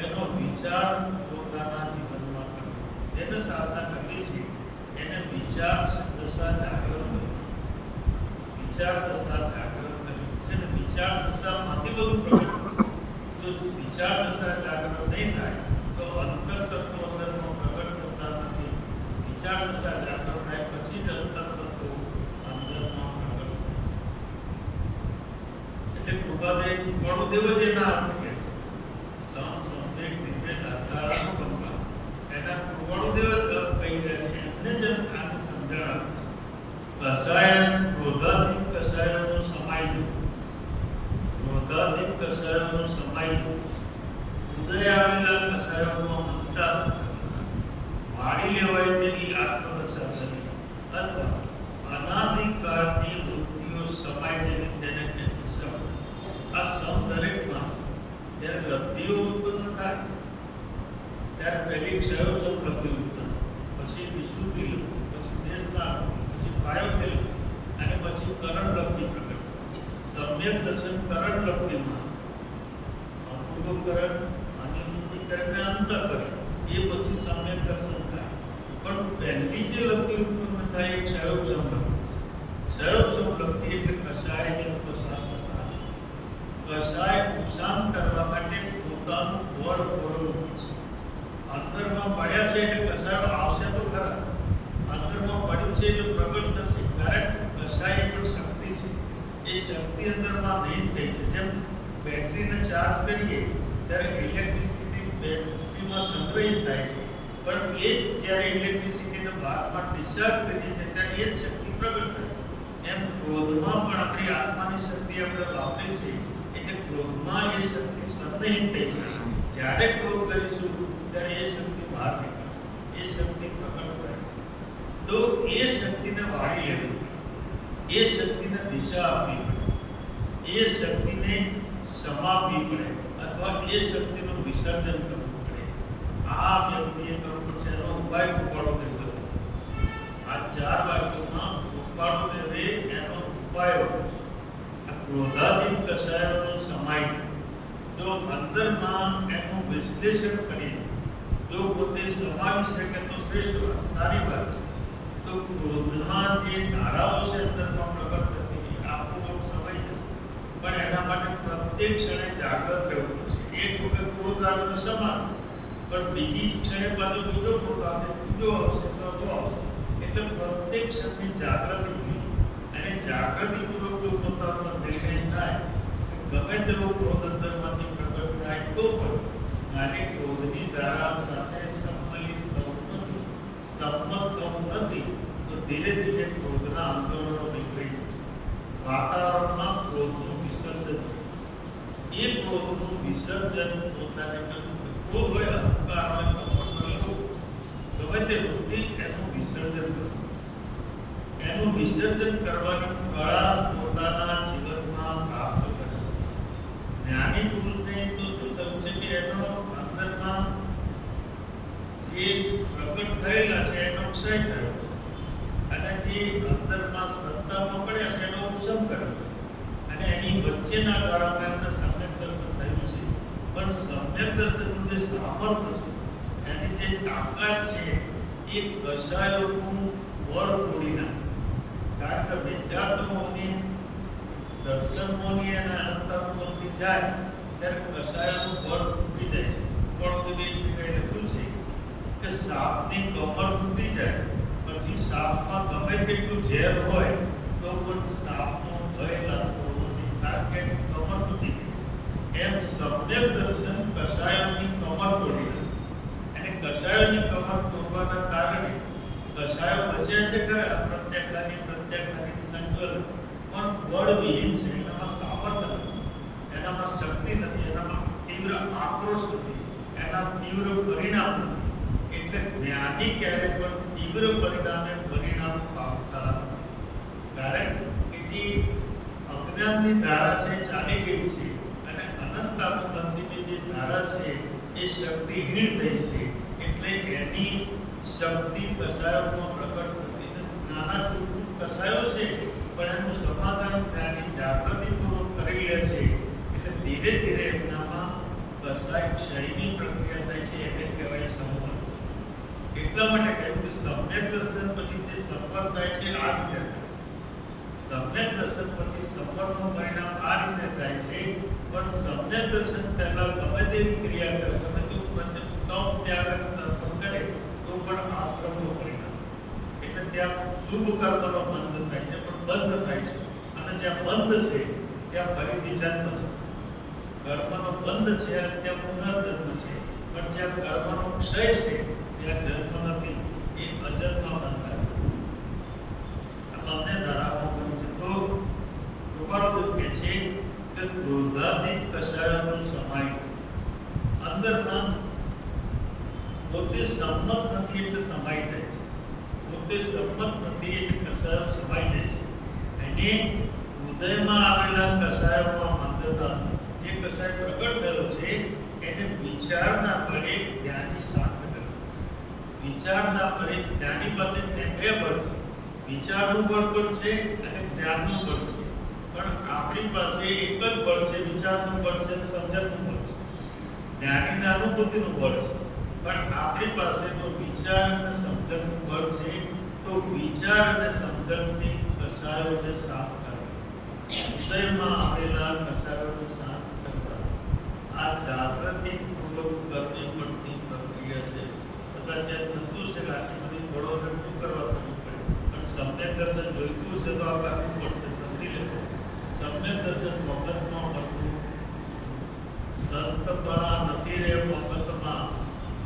એનો વિચાર પોતાના જીવનમાં કરવો. જેને સાધના કરવી છે એને વિચાર દશા જાગૃત કરવી, વિચાર દશા જાગૃત કરવી છે ને વિચાર દશામાંથી બધું પ્રગટ થશે. જો વિચાર દશા જાગૃત નહીં થાય તો અંતર તત્વો અંદરનો પ્રગટ થતા નથી. વિચાર દશા જાગૃત થાય પછી જ અંતર તત્વો અંદરમાં પ્રગટ થાય. એટલે કૃપાદેવ વડુદેવ જ એના અર્થ કહે છે. સમ સંવેગ નિર્વેદ આધારનો બંધા એના વડુદેવ જ અર્થ કહી રહ્યા છે. એમને જ આની સમજણ આપે છે. કસાયન ક્રોધાધિક કસાયોનું સમાઈ જવું, ક્રોધાધિક કસાયોનું સમાઈ જવું, ઉદય આવેલા કસાયોમાં મમતા વાળી લેવાય તેવી આત્મદશા થવી અથવા અનાદિકાળની વૃત્તિઓ સમાઈ જેવી તેને કહે છે સમ. આ સમ દરેકમાં છે. જ્યારે લબ્ધિઓ ઉત્પન્ન થાય ત્યારે પહેલી ક્ષયો સમ લબ્ધિ ઉત્પન્ન, પછી વિશુદ્ધિ લબ્ધિ, પછી દેશના પછી પાયોગ્ય લબ્ધિ અને પછી કરણ લબ્ધિ પ્રગટ. સમ્યક દર્શન કરણ લબ્ધિમાં અપૂર્વકરણ, અનિમિત્તિકરણ અને અંતઃકરણ એ પછી સમ્યક દર્શન થાય. પણ પહેલી જે લબ્ધિ ઉત્પન્ન થાય એ ક્ષયોપશમ લબ્ધિ છે. ક્ષયોપશમ લબ્ધિ એટલે કષાયની ઉપસામ થતા. કષાય ઉપસામ કરવા માટે પોતાનું બળ પૂરવું પડશે. અંતરમાં પડ્યા છે એટલે કષાયો આવશે તો ખરા, અંતરમાં પડ્યું છે એટલે પ્રગટ થશે. કારણ કષાય પણ શક્તિ છે, એ શક્તિ અંદરમાં નિહિત થઈ છે. જેમ બેટરીને ચાર્જ કરીએ ત્યારે ઇલેક્ટ્રિસિટી બેટરીમાં સંગ્રહિત થાય છે, પણ એ જ્યારે ઇલેક્ટ્રિસિટીને બહારમાં ડિસ્ચાર્જ કરીએ છીએ ત્યારે એ જ શક્તિ પ્રગટ થાય. એમ ક્રોધમાં પણ આપણી આત્માની શક્તિ આપણે વાપરીએ છીએ એટલે ક્રોધમાં એ શક્તિ સંગ્રહિત થઈ છે. જ્યારે ક્રોધ કરીશું ત્યારે એ શક્તિ બહાર નીકળશે, એ શક્તિ પ્રગટ થાય છે. તો એ શક્તિને વાળી લેવી, એ શક્તિને દિશા આપવી પડે, એ શક્તિને સમાપવી પડે અથવા એ શક્તિનું વિસર્જન કરવું પડે. આ વ્યક્તિએ કરવું પડશે. એનો ઉપાય કૃપાળુદેવ હતો. આ 4 વાક્યોમાં કૃપાળુદેવે એનો ઉપાય આપ્યો છે. આ ક્રોધાધિક કષાયોનો સમાય જો અંદરમાં એનું વિશ્લેષણ કરીએ, જો પોતે સમાવી શકે તો શ્રેષ્ઠ વાત, સારી વાત છે. તો ક્રોધના જે ધારાઓ છે અંદરમાં પ્રગટ થતી આપણું સમાઈ જશે. પણ એના માટે પ્રત્યેક ક્ષણે જાગૃત રહેવું પડશે. એક વખત ક્રોધ આવે તો સમાન, પણ બીજી ક્ષણે પાછો બીજો ક્રોધ આવે, ત્રીજો આવશે, ચોથો આવશે. એટલે પ્રત્યેક ક્ષણની જાગૃતિ જોઈએ. અને જાગૃતિપૂર્વક જો પોતાનો નિર્ણય થાય ગમે તેવો ક્રોધ અંદરમાંથી પ્રગટ થાય તો પણ મારે ક્રોધની ધારા સાથે સંમલિત થવું નથી, સંમત થવું નથી, તો ધીરે ધીરે ક્રોધના આંદોલનો નીકળી જશે. વાતાવરણમાં ક્રોધનું વિસર્જન થશે. એ ક્રોધનું વિસર્જન પોતાને કરવું. ક્રોધ હોય, અહંકાર હોય, કપટ હોય, ગમે તે વૃત્તિ એનું વિસર્જન કરવું. એનું વિસર્જન કરવાની કળા પોતાના જીવનમાં પ્રાપ્ત કરે. જ્ઞાની પુરુષને તો શું થયું છે કે એનો અંદરમાં જે પ્રગટ થયેલા છે એનો ક્ષય થયો છે અને જે અંદરમાં સત્તામાં પડ્યા છે એનો ઉપશમ કર્યો છે અને એની વચ્ચેના ગાળામાં એમને સમ્યક દર્શન થયું છે. પણ સમ્યક દર્શનનું જે સામર્થ્ય છે, એની જે તાકાત છે એ કષાયોનું બળ તોડી નાખે. કારણ કે વિદ્યાત્મોની દર્શનોની અને અનંતાત્મોની જાય ત્યારે કષાયોનું બળ તૂટી જાય છે. પણ વિવેકભાઈ લખ્યું છે કે સાપની કમર તૂટી જાય પછી સાપમાં ગમે તેટલું ઝેર હોય તો પણ સાપનો ભય લાગતો નથી, કારણ કે કમર તૂટી ગઈ. એમ સમ્યક દર્શન કષાયોની કમર તોડી નાખે. અને કષાયોની કમર તોડવાના કારણે કષાયો બચ્યા છે ખરા, પ્રત્યાખ્યાની સંકલન પણ બળવિહીન છે, એનામાં સામર્થ્ય નથી. એનામાં શક્તિ નથી, એનામાં તીવ્ર આક્રોશ નથી, એના તીવ્ર પરિણામ નથી. એટલે જ્ઞાની ક્યારે પણ તીવ્ર પરિણામ પામતા નથી. કારણ કે જે અજ્ઞાનની ધારા છે ચાલી ગઈ છે અને અનંત આત્મબંધીની જે ધારા છે એ શક્તિહીન થઈ છે. એટલે એની શક્તિ કસાયોમાં પ્રગટ થતી નથી. નાના છોટું કસાયો છે પણ એનું સમાધાન જ્ઞાની જાગૃતિપૂર્વક કરી લે છે. એટલે ધીરે ધીરે એમનામાં કસાય ક્ષયની પ્રક્રિયા થાય છે. એને કહેવાય સંવર. એટલા માટે કહ્યું કે સમ્યક દર્શન પછી જે સંવર થાય છે આ રીતે થાય છે. સમ્યક દર્શન પછી સંવરનું પરિણામ આ રીતે થાય છે. પણ સમ્યક દર્શન પહેલા ગમે તેવી ક્રિયા કરે, ગમે તેવું તપ ત્યાગ કરે તો પણ આશ્રમનું પરિણામ. એટલે ત્યાં શુભ કર્મનો બંધ થાય છે, પણ બંધ થાય છે. અને જ્યાં બંધ છે ત્યાં ફરીથી જન્મ છે. કર્મનો બંધ છે અને ત્યાં પુનર્જન્મ છે. પણ જ્યાં કર્મનો ક્ષય છે ત્યાં જન્મ નથી, એ અજન્મા બંધાય. અમને ધારામાં કહ્યું છે તો કૃપાળુ કહે છે કે ક્રોધાદિક કષાયોનું સમાય અંદરમાં પોતે સંમત નથી એટલે સમાઈ જાય છે. પોતે સંમત નથી એટલે કષાયો સમાઈ જાય છે. અને હૃદયમાં આવેલા કષાયોમાં મંદતા, જે કષાય પ્રગટ થયો છે એને વિચારના બળે જ્ઞાની શાંત કરે. વિચારના બળે જ્ઞાની પાસે બે બળ છે. વિચારનું બળ પણ છે અને જ્ઞાનનું બળ છે. પણ આપણી પાસે એક જ બળ છે, વિચારનું બળ છે અને સમજણનું બળ છે. જ્ઞાનીના અનુભૂતિનું બળ છે. પણ આપણી પાસે તો વિચાર અને સમજણનું બળ છે. તો વિચાર અને સમજણથી કષાયોને શાંત કરવા, હૃદયમાં આવેલા કષાયોને શાંત કરવા, આ જાગૃતિ પૂર્વક કરવી પડતી પ્રક્રિયા છે. કદાચ એમ થતું છે કે આટલી બધી બળોને શું કરવા થવું પડે, પણ સમ્યક દર્શન જોઈતું છે તો આ કરવું પડશે. સમજી લેવું. સમ્યક દર્શન મગજમાં મળતું, સંતપણા નથી રે મગજમાં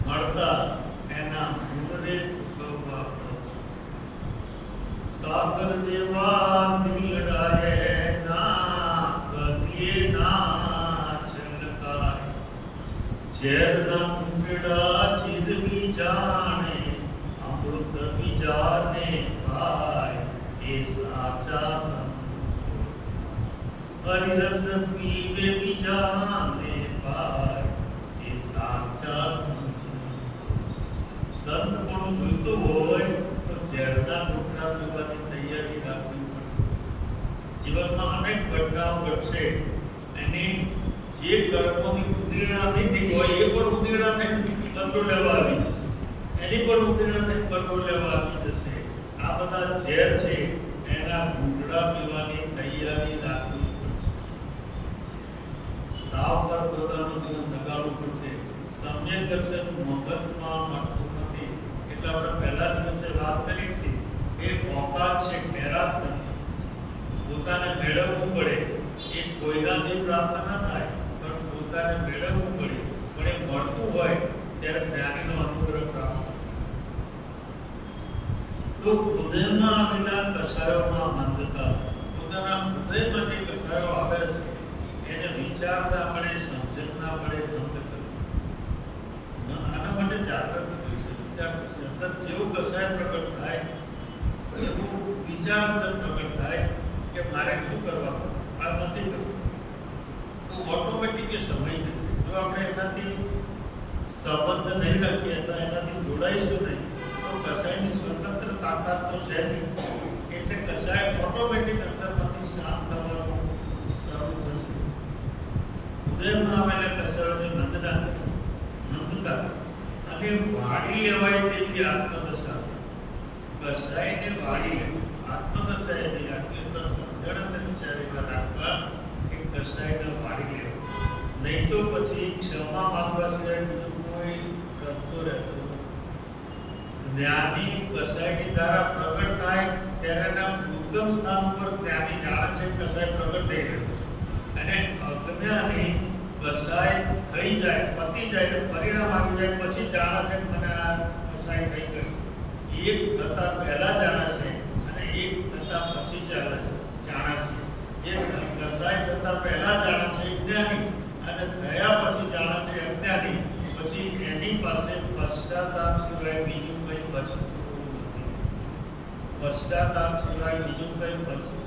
મળતા, એના મૂળને ચૂકવવા પડે. સાગર જેવા દિલડાએ ના કદીએ ના છલકાય, ઝેરના કુંડળા ચીરવી જાણે, અમૃત બીજાને પાય, એ સાચા સંત હરિરસ પીવે બીજાને પાય, એ સાચા સંત પણ જોઈતું હોય તો ઝેરના ઘૂંટડા પીવાની તૈયારી રાખવી પડશે. જીવનમાં અનેક ઘટનાઓ ઘટશે અને જે કર્મોની ઉદીર્ણા થઈ હોય એ પણ ઉદીર્ણા થઈને કંટ્રોલ લેવા આવી જશે. એની પણ ઉદીર્ણા થઈને કંટ્રોલ લેવા આવી જશે. આ બધા ઝેર છે એના ઘૂંટડા પીવાની તૈયારી રાખવી પડશે. તાવ પર પોતાનું જીવન લગાડવું પડશે. સમ્યક દર્શન મગજમાં મળતું નથી. એટલે આપણે પહેલા દિવસે વાત કરી હતી એ ઓકાત છે, મેરાત નથી. પોતાને મેળવવું પડે. એ કોઈનાથી પ્રાપ્ત ના થાય, પણ પોતાને મેળવવું પડે. પણ એ મળતું હોય ત્યારે જ્ઞાનીનો અનુગ્રહ પ્રાપ્ત થાય. તો હૃદયમાં આવેલા કષાયોમાં મંદતા, પોતાના હૃદયમાં જે કષાયો આવે છે એને વિચારના પડે, સમજણના પડે બંધ કરવું. આના માટે જાગૃતિ જોઈશે. અંદર જેવું કષાય પ્રગટ થાય એવું વિચાર અંદર પ્રગટ થાય કે મારે શું કરવાનું, આ નથી કરવું, તો ઓટોમેટિક એ સમય જશે. જો આપણે એનાથી સંબંધ નહીં રાખીએ તો એનાથી જોડાઈશું નહીં તો કષાયની સ્વતંત્ર તાકાત તો છે નહીં. એટલે કષાય ઓટોમેટિક અંદરમાંથી શાંત થવાનું શરૂ થશે. હૃદયમાં આવેલા કષાયોની નંદતા અને વાળી લેવાય તેવી આત્મદશા. કષાયને વાળી લેવું, આત્મદશા એવી રાખવી, તો સમજણ અને વિચારીમાં રાખવા કે કષાયને વાળી લેવું. નહીં તો પછી ક્ષમા માંગવા સિવાય બીજું કોઈ રસ્તો રહેતો નથી. જ્ઞાની કષાયની દ્વારા પ્રગટ થાય ત્યારે એના ઉદ્ગમ સ્થાન પર જ્ઞાની જાણે છે કષાય પ્રગટ થઈ રહ્યો છે. અને અજ્ઞાની કષાય થઈ જાય, પતી જાય, પરિણામ આવી જાય પછી જાણે છે કે મને આ કષાય થઈ ગયું. એક થતા પહેલા જાણે છે અને એક થતા પછી જાણે છે. એ કષાય થતા પહેલા જાણે છે અજ્ઞાની અને થયા પછી જાણે છે અજ્ઞાની, પછી એની પાસે પશ્ચાતાપ સિવાય બીજું કંઈ બચતું નથી. પશ્ચાતાપ સિવાય બીજું કંઈ બચતું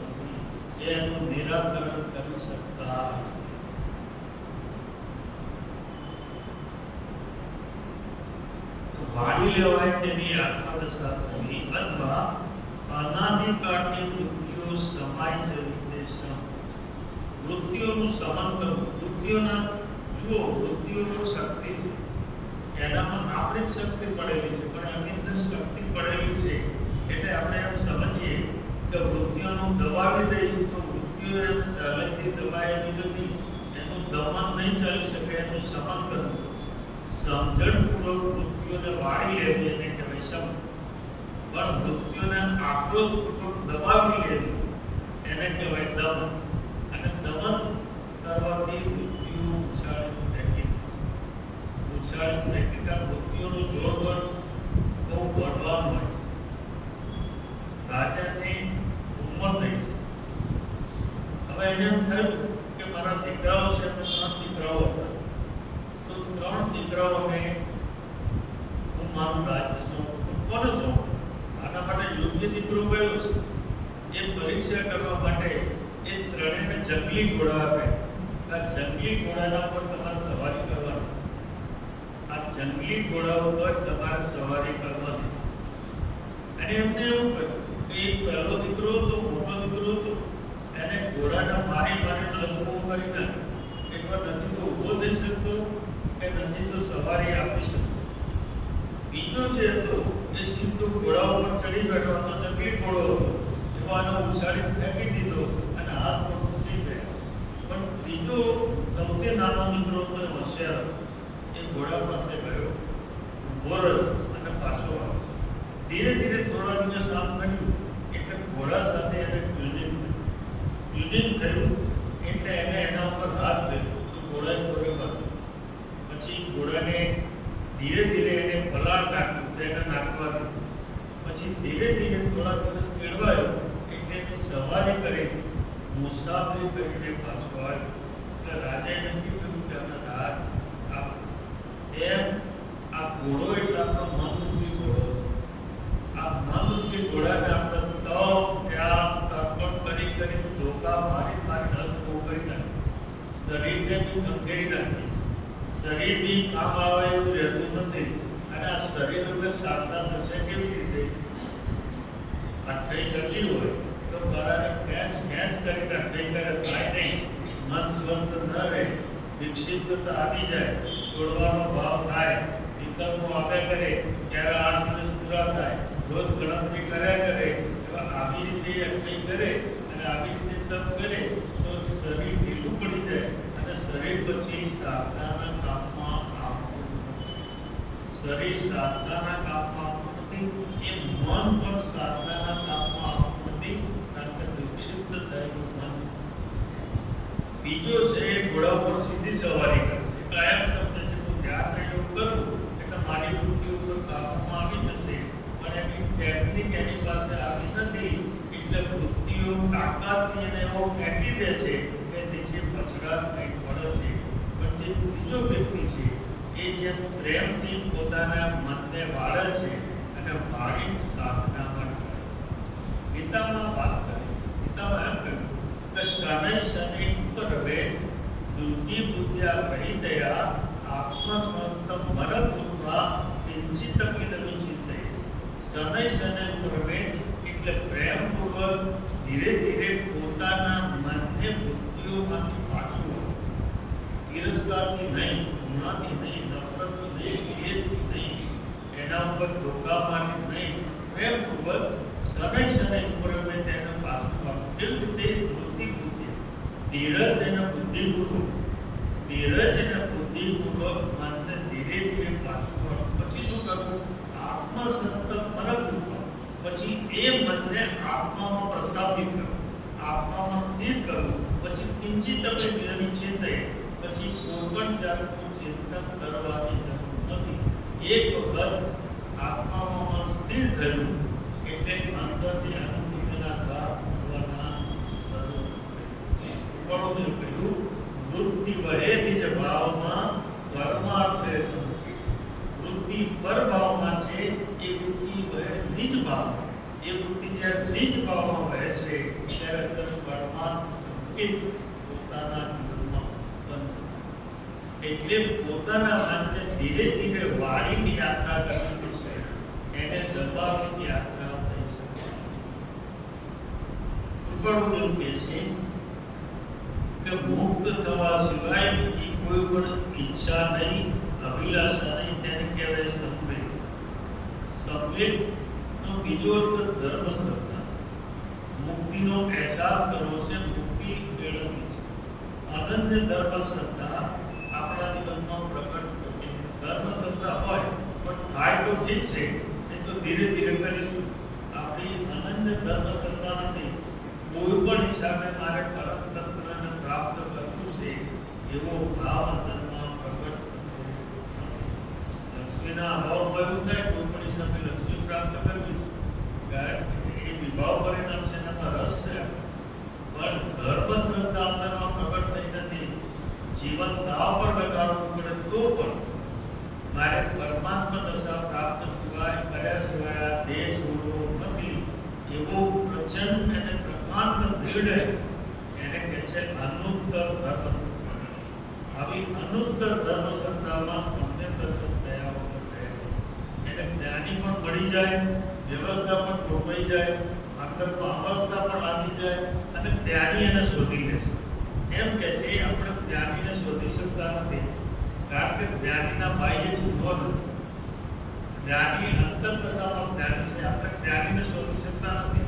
નથી. એનું નિરાકરણ કરી શકતા વાડી લેવાય તેની આત્મદશા થવી અથવા અનાદિકાળની વૃત્તિઓ સમાય જવી તે સમ. વૃત્તિઓનું સમન કરવું. વૃત્તિઓના જુઓ, વૃત્તિઓનું શક્તિ છે, એનામાં આપણી જ શક્તિ પડેલી છે, પણ એની અંદર શક્તિ પડેલી છે એટલે આપણે એમ સમજીએ કે વૃત્તિઓનું દબાવી દઈશ તો વૃત્તિઓ એમ સહેલાઈથી દબાયેલી નથી, એનું દમન નહીં ચાલી શકે, એનું સમન કરવું. સમજણપૂર્વક વૃત્તિઓને વાળી લેવી એને કહેવાય સમ. પણ વૃત્તિઓને આક્રોશપૂર્વક દબાવી લેવી એને કહેવાય દમન. અને દમન કરવાથી વૃત્તિઓ ઉછાળી ફેંકી વૃત્તિઓનું જોર પણ બહુ વધવાનું હોય છે. રાજાની ઉંમર થઈ છે, હવે એને એમ થયું કે મારા દીકરાઓ છે, 3 દીકરાઓ હતા, તો 3 દીકરાઓને હું મારું રાજ્ય સોંપું. કોને સોંપું? આના માટે યોગ્ય દીકરો કયો છે? એ પરીક્ષા કરવા માટે એ ત્રણેયને જંગલી ઘોડા આપે. આ જંગલી ઘોડાના પર તમારે સવારી કરવાની. આ જંગલી ઘોડા ઉપર તમારે સવારી કરવાની. અને એમને એવું કહ્યું કે એક પહેલો દીકરો હતો, મોટો દીકરો હતો, એને ઘોડાના મારી લગભગ કરી નાખ્યો. એકવાર નથી તો ઊભો થઈ શકતો કે નથી તો સવારી આપી શકતો. બીજો જે હતો એ સીધો ઘોડા ઉપર ચડી બેઠો હતો, જંગલી ઘોડો હતો, એવાનો ઉછાળી ફેંકી દીધો અને હાથ પર તૂટી ગયા. પણ ત્રીજો સૌથી નાનો દીકરો હતો, હોશિયાર, એ ઘોડા પાસે ગયો, ઊભો રહ્યો અને પાછો આવ્યો. ધીરે ધીરે થોડા દિવસ આમ કર્યું એટલે ઘોડા સાથે એને ટ્યુનિંગ થયું એટલે એને એના ઉપર હાથ કર્યો તો ઘોડા બરોબર. પછી ઘોડાને ધીરે ધીરે એને પલાળ નાખ્યું તો એને નાખવા દીધું. પછી ધીરે ધીરે થોડા દિવસ કેળવાયો એટલે એની સવારી કરી, મુસાફરી કરીને પાછો આવ્યો. એટલે રાજાએ નક્કી કર્યું કે આને હાથ આપો. એમ આ ઘોડો એટલે આપણો મનરૂપી ઘોડો. આ મનરૂપી ઘોડાને આપણે તપ, ત્યાગ, તર્પણ કરી ધોકા મારી હદ કરી નાખી. શરીરને બી કંકેરી નાખી. શરીર બી કામ આવે એવું રહેતું નથી. અને આ શરીર વગર સાધના થશે કેવી રીતે? આ થઈ ગયેલી હોય તો બરાબર ખેંચ કરી થઈ કરે થાય નહીં. મન સ્વસ્થ ન રહે, વિક્ષિપ્તતા આવી જાય, છોડવાનો ભાવ થાય, વિકલ્પો આવે કરે, ત્યારે 8 દિવસ પૂરા થાય, રોજ ગણતરી કર્યા કરે, એવા આવી રીતે કંઈ કરે અને આવી રીતે તપ કરે તો શરીર ઢીલું પડી જાય અને શરીર પછી સાધનાના કામમાં આવતું નથી. શરીર સાધનાના કામમાં આવતું નથી, એ મન પણ સાધનાના કામમાં આવતું નથી, કારણ કે વિક્ષિપ્ત થયેલું મન. બીજો છે એ ઘોડા ઉપર સીધી સવારી કરે છે. કાયમ શબ્દ છે હું ધ્યાન યોગ કરું એટલે મારી વૃત્તિ ઉપર કાબુમાં આવી જશે, પણ એની ટેકનિક એની પાસે આવી નથી એટલે વૃત્તિઓ તાકાતથી એને એવો ફેંકી દે છે કે નીચે પછડાટ થઈ પડે છે. પણ જે ત્રીજો વ્યક્તિ છે એ જે પ્રેમથી પોતાના મનને વાળે છે અને વાળી સાધનામાં કરે છે. ગીતામાં વાત કરે છે, ગીતામાં એમ કહ્યું કે શનૈ શનૈ ઉપરવે દુર્ગી બુદ્ધ્યા પ્રહિતયા આત્મસંતમ મરભૂત્વા કિંચિતમિદ વિચિંતય. શનૈ શનૈ ઉપરવે એટલે પ્રેમપૂર્વક ધીરે ધીરે પોતાના મનને વૃત્તિઓમાંથી પાછું વળો. તિરસ્કારથી નહીં, ઘૃણાથી નહીં, નફરતથી નહીં, ભેદથી નહીં, એના ઉપર ધોકા મારી નહીં, પ્રેમપૂર્વક શનૈ શનૈ ઉપરવે તેને પાછું વળો. કેવી રીતે? વૃત્તિ ધીરજ અને બુદ્ધિપૂર્વક મનને ધીરે ધીરે પાછું વળો. પછી શું કરવું? આત્મસંતમ મરભૂત્વા. પછી એ મનને આત્મામાં પ્રસ્થાપિત કરવું, આત્મામાં સ્થિર કરવું. પછી કિંચિત વિચિંતય. પછી કોઈ પણ જાતનું ચિંતન કરવાની જરૂર નથી. એક વખત આત્મામાં મન સ્થિર થયું એટલે અંદરથી અનુભૂતિના દ્વાર ખોલવાના શરૂ. કહ્યું ભાવમાં પરમાર્થે સમજે. વૃત્તિ પરભાવમાં છે, એ વૃત્તિ વહે નિજ ભાવ. એ વૃત્તિ જ્યારે નિજ ભાવમાં વહે છે ત્યારે અંદર પરમાર્થ સંકેત પોતાના જીવનમાં ઉત્પન્ન થાય. એટલે પોતાના મનને ધીરે ધીરે વાળીની યાત્રા કરવી છે, એને દબાવીની યાત્રા થઈ શકે. કૃપાળુદેવ કહે છે કે મુક્ત થવા સિવાય બીજી કોઈ પણ ઈચ્છા નહીં, અભિલાષા નહીં, તેને કહેવાય સંવેગ. સંવેગનો બીજો અર્થ ધર્મ શ્રદ્ધા છે. મુક્તિનો અહેસાસ કરવો છે, મુક્તિ મેળવવી છે. અનન્ય ધર્મ શ્રદ્ધા આપણા જીવનમાં પ્રકટ થતી. ધર્મ શ્રદ્ધા હોય પણ થાય તો ઠીક છે, નહીં તો ધીરે ધીરે કરીશું. આપણી અનન્ય ધર્મ શ્રદ્ધા નથી. કોઈ પણ હિસાબે મારે પરમ તત્વને પ્રાપ્ત કરવું છે એવો ભાવ અંતરમાં પ્રગટ થતો નથી. લક્ષ્મીના અભાવમાં એવું થાય, કોઈ પણ હિસાબે લક્ષ્મી પ્રાપ્ત કરવી છે, એ વિભાવ પરિણામ છે, એનામાં રસ છે, પણ ધર્મ શ્રદ્ધા અંતરમાં પ્રગટ થઈ નથી. જીવન દાવ પર લગાડવું પડે તો પણ મારે પરમાત્મા દશા પ્રાપ્ત સિવાય કર્યા સિવાય આ દેહ છોડવો નથી એવો પ્રચંડ અને પ્રકાંડ દૃઢ એને કહે છે અનુત્તર ધર્મ શ્રદ્ધા. આવી અનુત્તર ધર્મ શ્રદ્ધામાં સમ્યક દર્શન થયા વગર એને જ્ઞાની પણ મળી જાય, વ્યવસ્થા પણ ગોઠવાઈ જાય, અંતરમાં અવસ્થા પણ આવી જાય અને જ્ઞાની એને શોધી લે છે. એમ કે છે આપણે જ્ઞાનીને શોધી શકતા નથી, કારણ કે જ્ઞાનીના બાહ્ય ચિહ્નો નથી. જ્ઞાની અંતર દશામાં જ્ઞાની છે, આપણે જ્ઞાનીને શોધી શકતા નથી.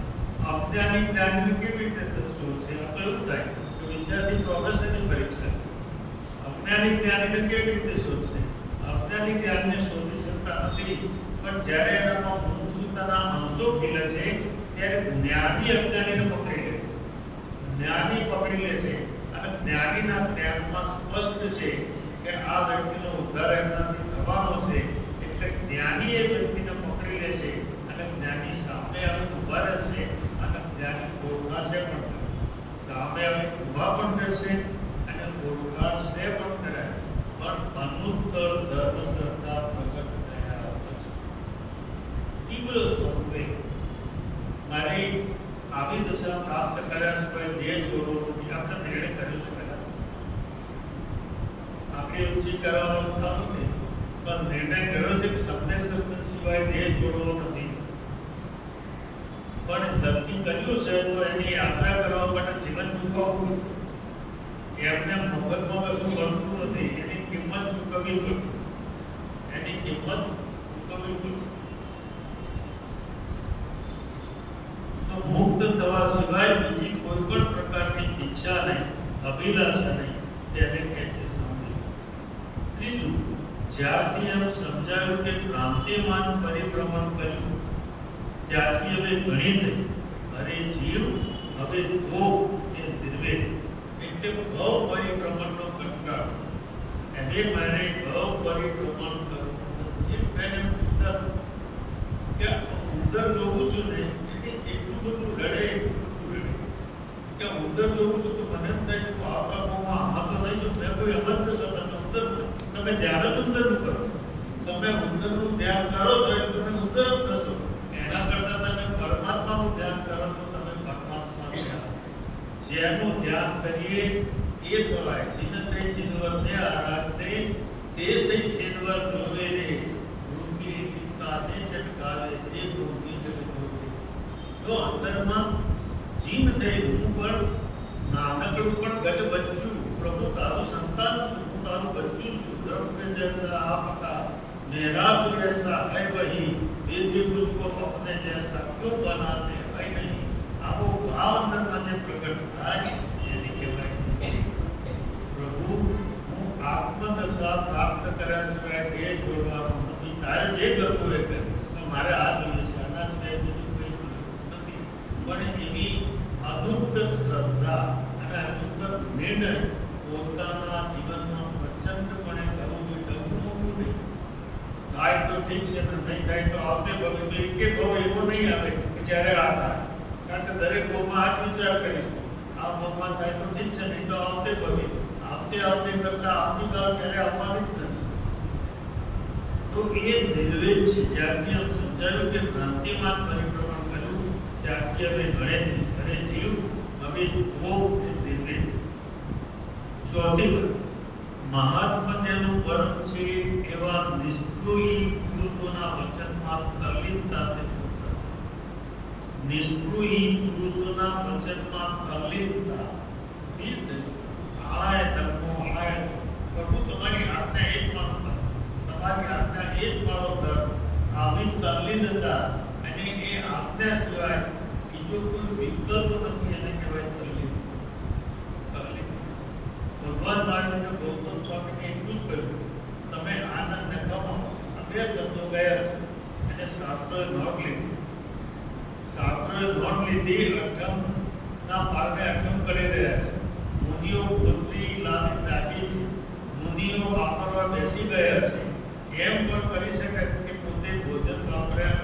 અજ્ઞાની જ્ઞાનીને કેવી રીતે શોધશે? આ તો એવું થાય કે વિદ્યાર્થી પ્રોફેસરની પરીક્ષા, અજ્ઞાની જ્ઞાનીને કેવી રીતે શોધશે? અજ્ઞાની જ્ઞાનીને શોધી શકતા નથી. પણ જ્યારે એનામાં મુમુક્ષુતાના અંશો ખીલે છે ત્યારે જ્ઞાની અજ્ઞાનીને પકડી લે છે. જ્ઞાની પકડી લે છે અને જ્ઞાનીના જ્ઞાનમાં સ્પષ્ટ છે કે આ વ્યક્તિનો ઉદ્ધાર એમનાથી થવાનો છે. એટલે જ્ઞાની એ વ્યક્તિને પકડી લે છે અને જ્ઞાની સામે આવીને ઊભા રહેશે અને જ્ઞાની ઓળખાશે પણ કરે. સામે આવીને ઊભા પણ રહેશે અને ઓળખાશે પણ કરે. પણ અનુત્તર ધર્મ શ્રદ્ધા પ્રગટ થયા પછી તીવ્ર સ્વરૂપે મારે આવી દશા પ્રાપ્ત કર્યા સિવાય દેહ છોડવો નથી. આપણે નિર્ણય કર્યો છે પહેલા, આપણે ઊંચી કરવાનો થતું નથી, પણ નિર્ણય કર્યો છે કે સમ્યક દર્શન સિવાય દેહ છોડવો નથી. પણ નક્કી કર્યું છે તો એની યાત્રા કરવા માટે જીવન ચૂકવવું છે. એમને મફતમાં કશું મળતું નથી, એની કિંમત ચૂકવવી પડશે. એની કિંમત ચૂકવવી પડશે. તો મુક્ત થવા સિવાય બીજી કોઈ પણ પ્રકારની ઈચ્છા નહીં, અભિલાષા નહીં, તેને કહે છે સંવેગ. ત્રીજું, જ્યારથી એમ સમજાયું કે ભ્રાંતિમાન પરિભ્રમણ કર્યું ત્યારથી હવે ઘણી થઈ. અરે જીવ હવે તો એ નિર્વેદ એટલે ભવ પરિભ્રમણનો કંટાળો. એને મારે ભવ પરિભ્રમણ કરવું નથી. મેં એમ પૂછતા કે ઉંદર જોઉં છું ને એટલું બધું રડે, કે ઉંદર જોઉં છું તો મને એમ થાય છે કે આપણા કોમાં આમાં તો નહીં, જો મેં કોઈ અમત થશો તમે ઉંદર, તમે ધ્યાન જ ઉંદરનું કરો. તમે ઉંદરનું ધ્યાન કરો છો એટલે તમે ઉંદર જ થશો. એના કરતા તમે પરમાત્માનું ધ્યાન કરો તો તમે પરમાત્મા ધ્યાન. જેનું ધ્યાન કરીએ એ થવાય. ચિન્નતે ચિન્વરને આરાધે તે સહી ચિન્વર જોવે રે રૂપી પિતાને ચટકાવે તે રૂપી જગત. તો અંદરમાં જીન થઈ હું પણ નાનકડું પણ ગજ બચ્ચું, પ્રભુ તારું સંતાન છું, હું તારું બચ્ચું છું. દ્રવ્ય જૈસા આપકા मेरा भी ऐसा है वही, फिर भी मुझको अपने जैसा क्यों बनाते है नहीं. આવો ભાવ અંદર મને પ્રગટ થાય એને કહેવાય પ્રભુ હું આત્મદશા પ્રાપ્ત કર્યા સિવાય દેહ છોડવાનો નથી. તારે જે કરવું એ કર, મારે આ જોઈએ છે, આના સિવાય બીજું કંઈ નથી. પણ એવી અનુત્તર શ્રદ્ધા અને અનુત્તર નિર્ણય પોતાના જીવનમાં પ્રચંડપણે કરવું જોઈએ. ડગલું મૂકવું નહીં. થાય તો ઠીક છે, નહીં થાય તો આવતે ભવે. તો એક ભાવ એવો નહીં આવે કે જ્યારે આ થાય, કારણ કે દરેક ભાવમાં આ જ વિચાર કરીશું. આ ભાવમાં થાય તો ઠીક છે, નહીં તો આવતે ભવે. આવતે આવતી કરતા આવતીકાલ ક્યારે આવવાની જ નથી. તો એ નિર્વેદ છે. જ્યારથી આમ સમજાયું કે ભ્રાંતિમાન પરિભ્રમણ કર્યું ત્યારથી હવે ઘરે જીવ હવે ભોગ એ નિર્વેદ. ચોથી મહાત્મા જેનું પરમ છે એવા નિષ્કૃહી પુરુષોના વચનમાં તલ્લીનતા તે શબ્દ. નિષ્કૃહી પુરુષોના વચનમાં તલ્લીનતા આળાએ ધર્મો આળાએ પ્રભુ તમારી આજ્ઞા એ જ માનતા, તમારી આજ્ઞા એ જ મારો ધર્મ. આવી તલ્લીનતા અને એ આજ્ઞા સિવાય બીજો કોઈ વિકલ્પ નથી એને કહેવાય તલ્લીન. ભગવાન મહાવીર ગૌતમ સ્વામીને એટલું જ કહ્યું તમે આનંદ કમાઓ. આ બે શબ્દો ગયા છે અને શાસ્ત્રોએ નોંધ લીધી. શાસ્ત્રોએ નોંધ લીધી અઠમના પારને અઠમ કરી રહ્યા છે. મુનિઓ પૃથ્વી લાવી દાબી છે, મુનિઓ વાપરવા બેસી ગયા છે. એમ પણ કરી શકે કે પોતે ભોજન વાપર્યા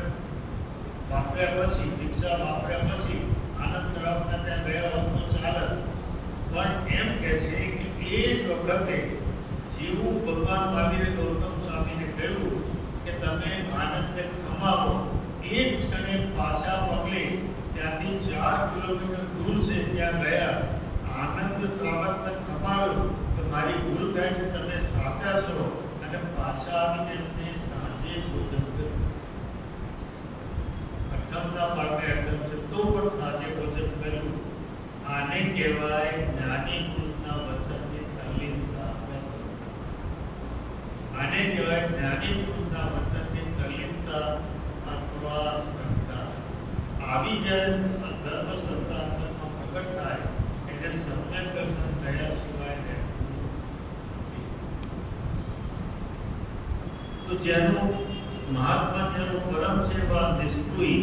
પછી ભિક્ષા વાપર્યા પછી આનંદ સરાવના ત્યાં ગયા વસ્તુ ચાલે. પણ એમ કહે છે કે એ જ વખતે જેવું ભગવાન મહાવીરે ગૌતમ સ્વામીને કહ્યું કે તમે આનંદને કમાવો, એ જ ક્ષણે પાછા પગલે ત્યાંથી 4 કિલોમીટર દૂર છે ત્યાં ગયા. આનંદ શ્રાવકને ખમાવ્યો તો મારી ભૂલ થાય છે, તમે સાચા છો, અને પાછા આવીને એમને સાંજે ભોજન કર્યું. અઠમના પારને અઠમ છે તો પણ સાંજે ભોજન કર્યું. આને કહેવાય જ્ઞાની પુરુષના વચનની તલ્લીનતા. આને કહેવાય જ્ઞાની પુરુષના વચનની તલ્લીનતા અથવા શ્રદ્ધા. આવી જ્યારે ધર્મ શ્રદ્ધા અંતરમાં પ્રગટ થાય એટલે સમ્યક દર્શન થયા સિવાય રહેતું નથી. તો જેનું મહાત્મા જેનું પરમ છે એવા નિષ્કૃહી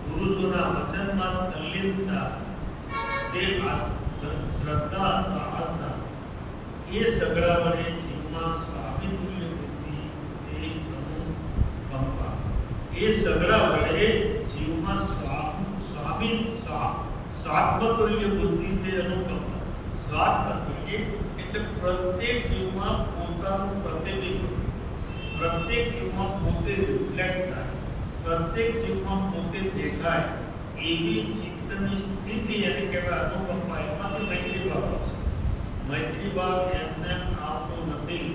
પુરુષોના વચનમાં તલ્લીનતા તે શ્રદ્ધા અથવા આસ્થા એ સગડા વડે જીવમાં સ્વામી તુલ્ય બુદ્ધિ એ અનુકંપા. એ સગડા વડે જીવમાં સ્વામી સ્વાત્મતુલ્ય બુદ્ધિ તે અનુકંપા. સ્વાત્મતુલ્ય એટલે પ્રત્યેક જીવમાં પોતાનું પ્રતિબિંબ, પ્રત્યેક જીવમાં પોતે રિફ્લેક્ટ થાય, પ્રત્યેક જીવમાં પોતે દેખાય એવી ચિત્તની સ્થિતિ એને કહેવાય અનુકંપા. એમાંથી મૈત્રી ભાવ આવશે. મૈત્રી ભાવ એમને આવતો નથી.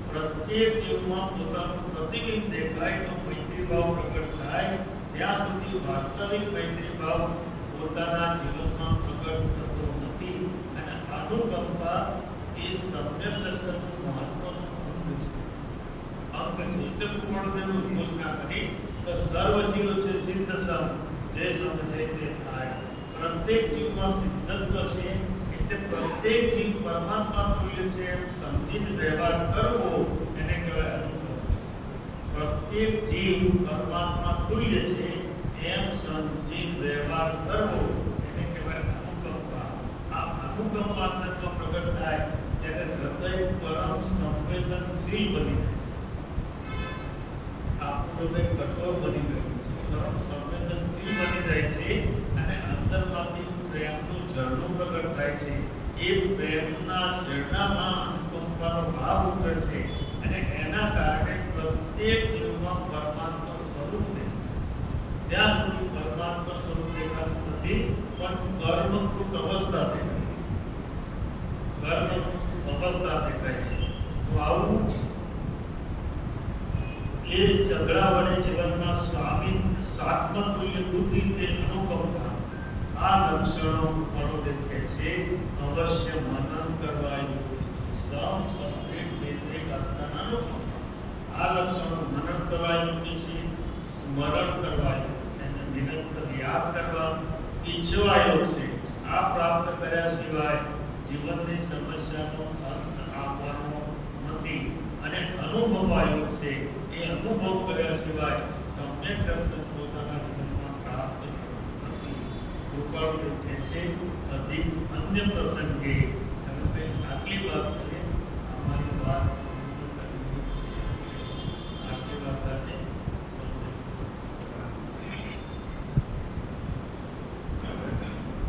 પ્રત્યેક જીવમાં પોતાનું પ્રતિબિંબ દેખાય તો મૈત્રી ભાવ પ્રગટ થાય. ત્યાં સુધી વાસ્તવિક મૈત્રી ભાવ પોતાના જીવનમાં પ્રગટ થતો નથી. અને અનુકંપા એ સમ્યક દર્શનનું મહત્વનું અંગ છે. એટલે પૂર્ણદેવનું યોજના કરી તો સર્વ જીવ છે સિદ્ધ સમ જે સમજે તે થાય. પ્રત્યેક જીવમાં સિદ્ધત્વ છે એટલે પ્રત્યેક જીવ પરમાત્મા તુલ્ય છે એમ સમજીને વ્યવહાર કરવો એને કહેવાય અનુકંપા. પ્રત્યેક જીવ પરમાત્મા તુલ્ય છે એમ સમજીને વ્યવહાર કરવો એને કહેવાય અનુકંપા. આ અનુકંપા અંતરમાં પ્રગટ થાય ત્યારે હૃદય પરમ સંવેદનશીલ બની જાય. આપણું હૃદય કઠોર બની ગયું છે, પરમ સંવેદનશીલ બની જાય છે અને અંદરમાંથી પ્રેમનું ઝરણું પ્રગટ થાય છે. એ પ્રેમના ઝરણામાં અનુકંપાનો ભાવ ઉતરે છે અને એના કારણે પ્રત્યેક જીવમાં પરમાત્મા સ્વરૂપ દેખાય. ત્યાં સુધી પરમાત્મા સ્વરૂપ દેખાતું નથી પણ કર્મકૃત અવસ્થા દેખાય, કર્મ અવસ્થા દેખાય છે. તો આવું એ સગડા વડે જીવનમાં સ્વાત્મતુલ્ય બુદ્ધિ તે અનુકંપા આ લક્ષણો ફળો દેખે છે. અવશ્ય મનન કરવા આ લક્ષણો મનન કરવા યોગ્ય છે, સ્મરણ કરવા યોગ્ય છે અને નિરંતર યાદ કરવા ઈચ્છવા યોગ્ય છે. આ પ્રાપ્ત કર્યા સિવાય જીવનની સમસ્યાનો અંત આવવાનો નથી અને અનુભવવા યોગ્ય છે. એ અનુભવ કર્યા સિવાય સમ્યક દર્શન પોતાના જીવનમાં પ્રાપ્ત નથી. કૃપાળુ કહે છે અધિક અન્ય પ્રસંગે આટલી વાત કરીએ. અમારી વાત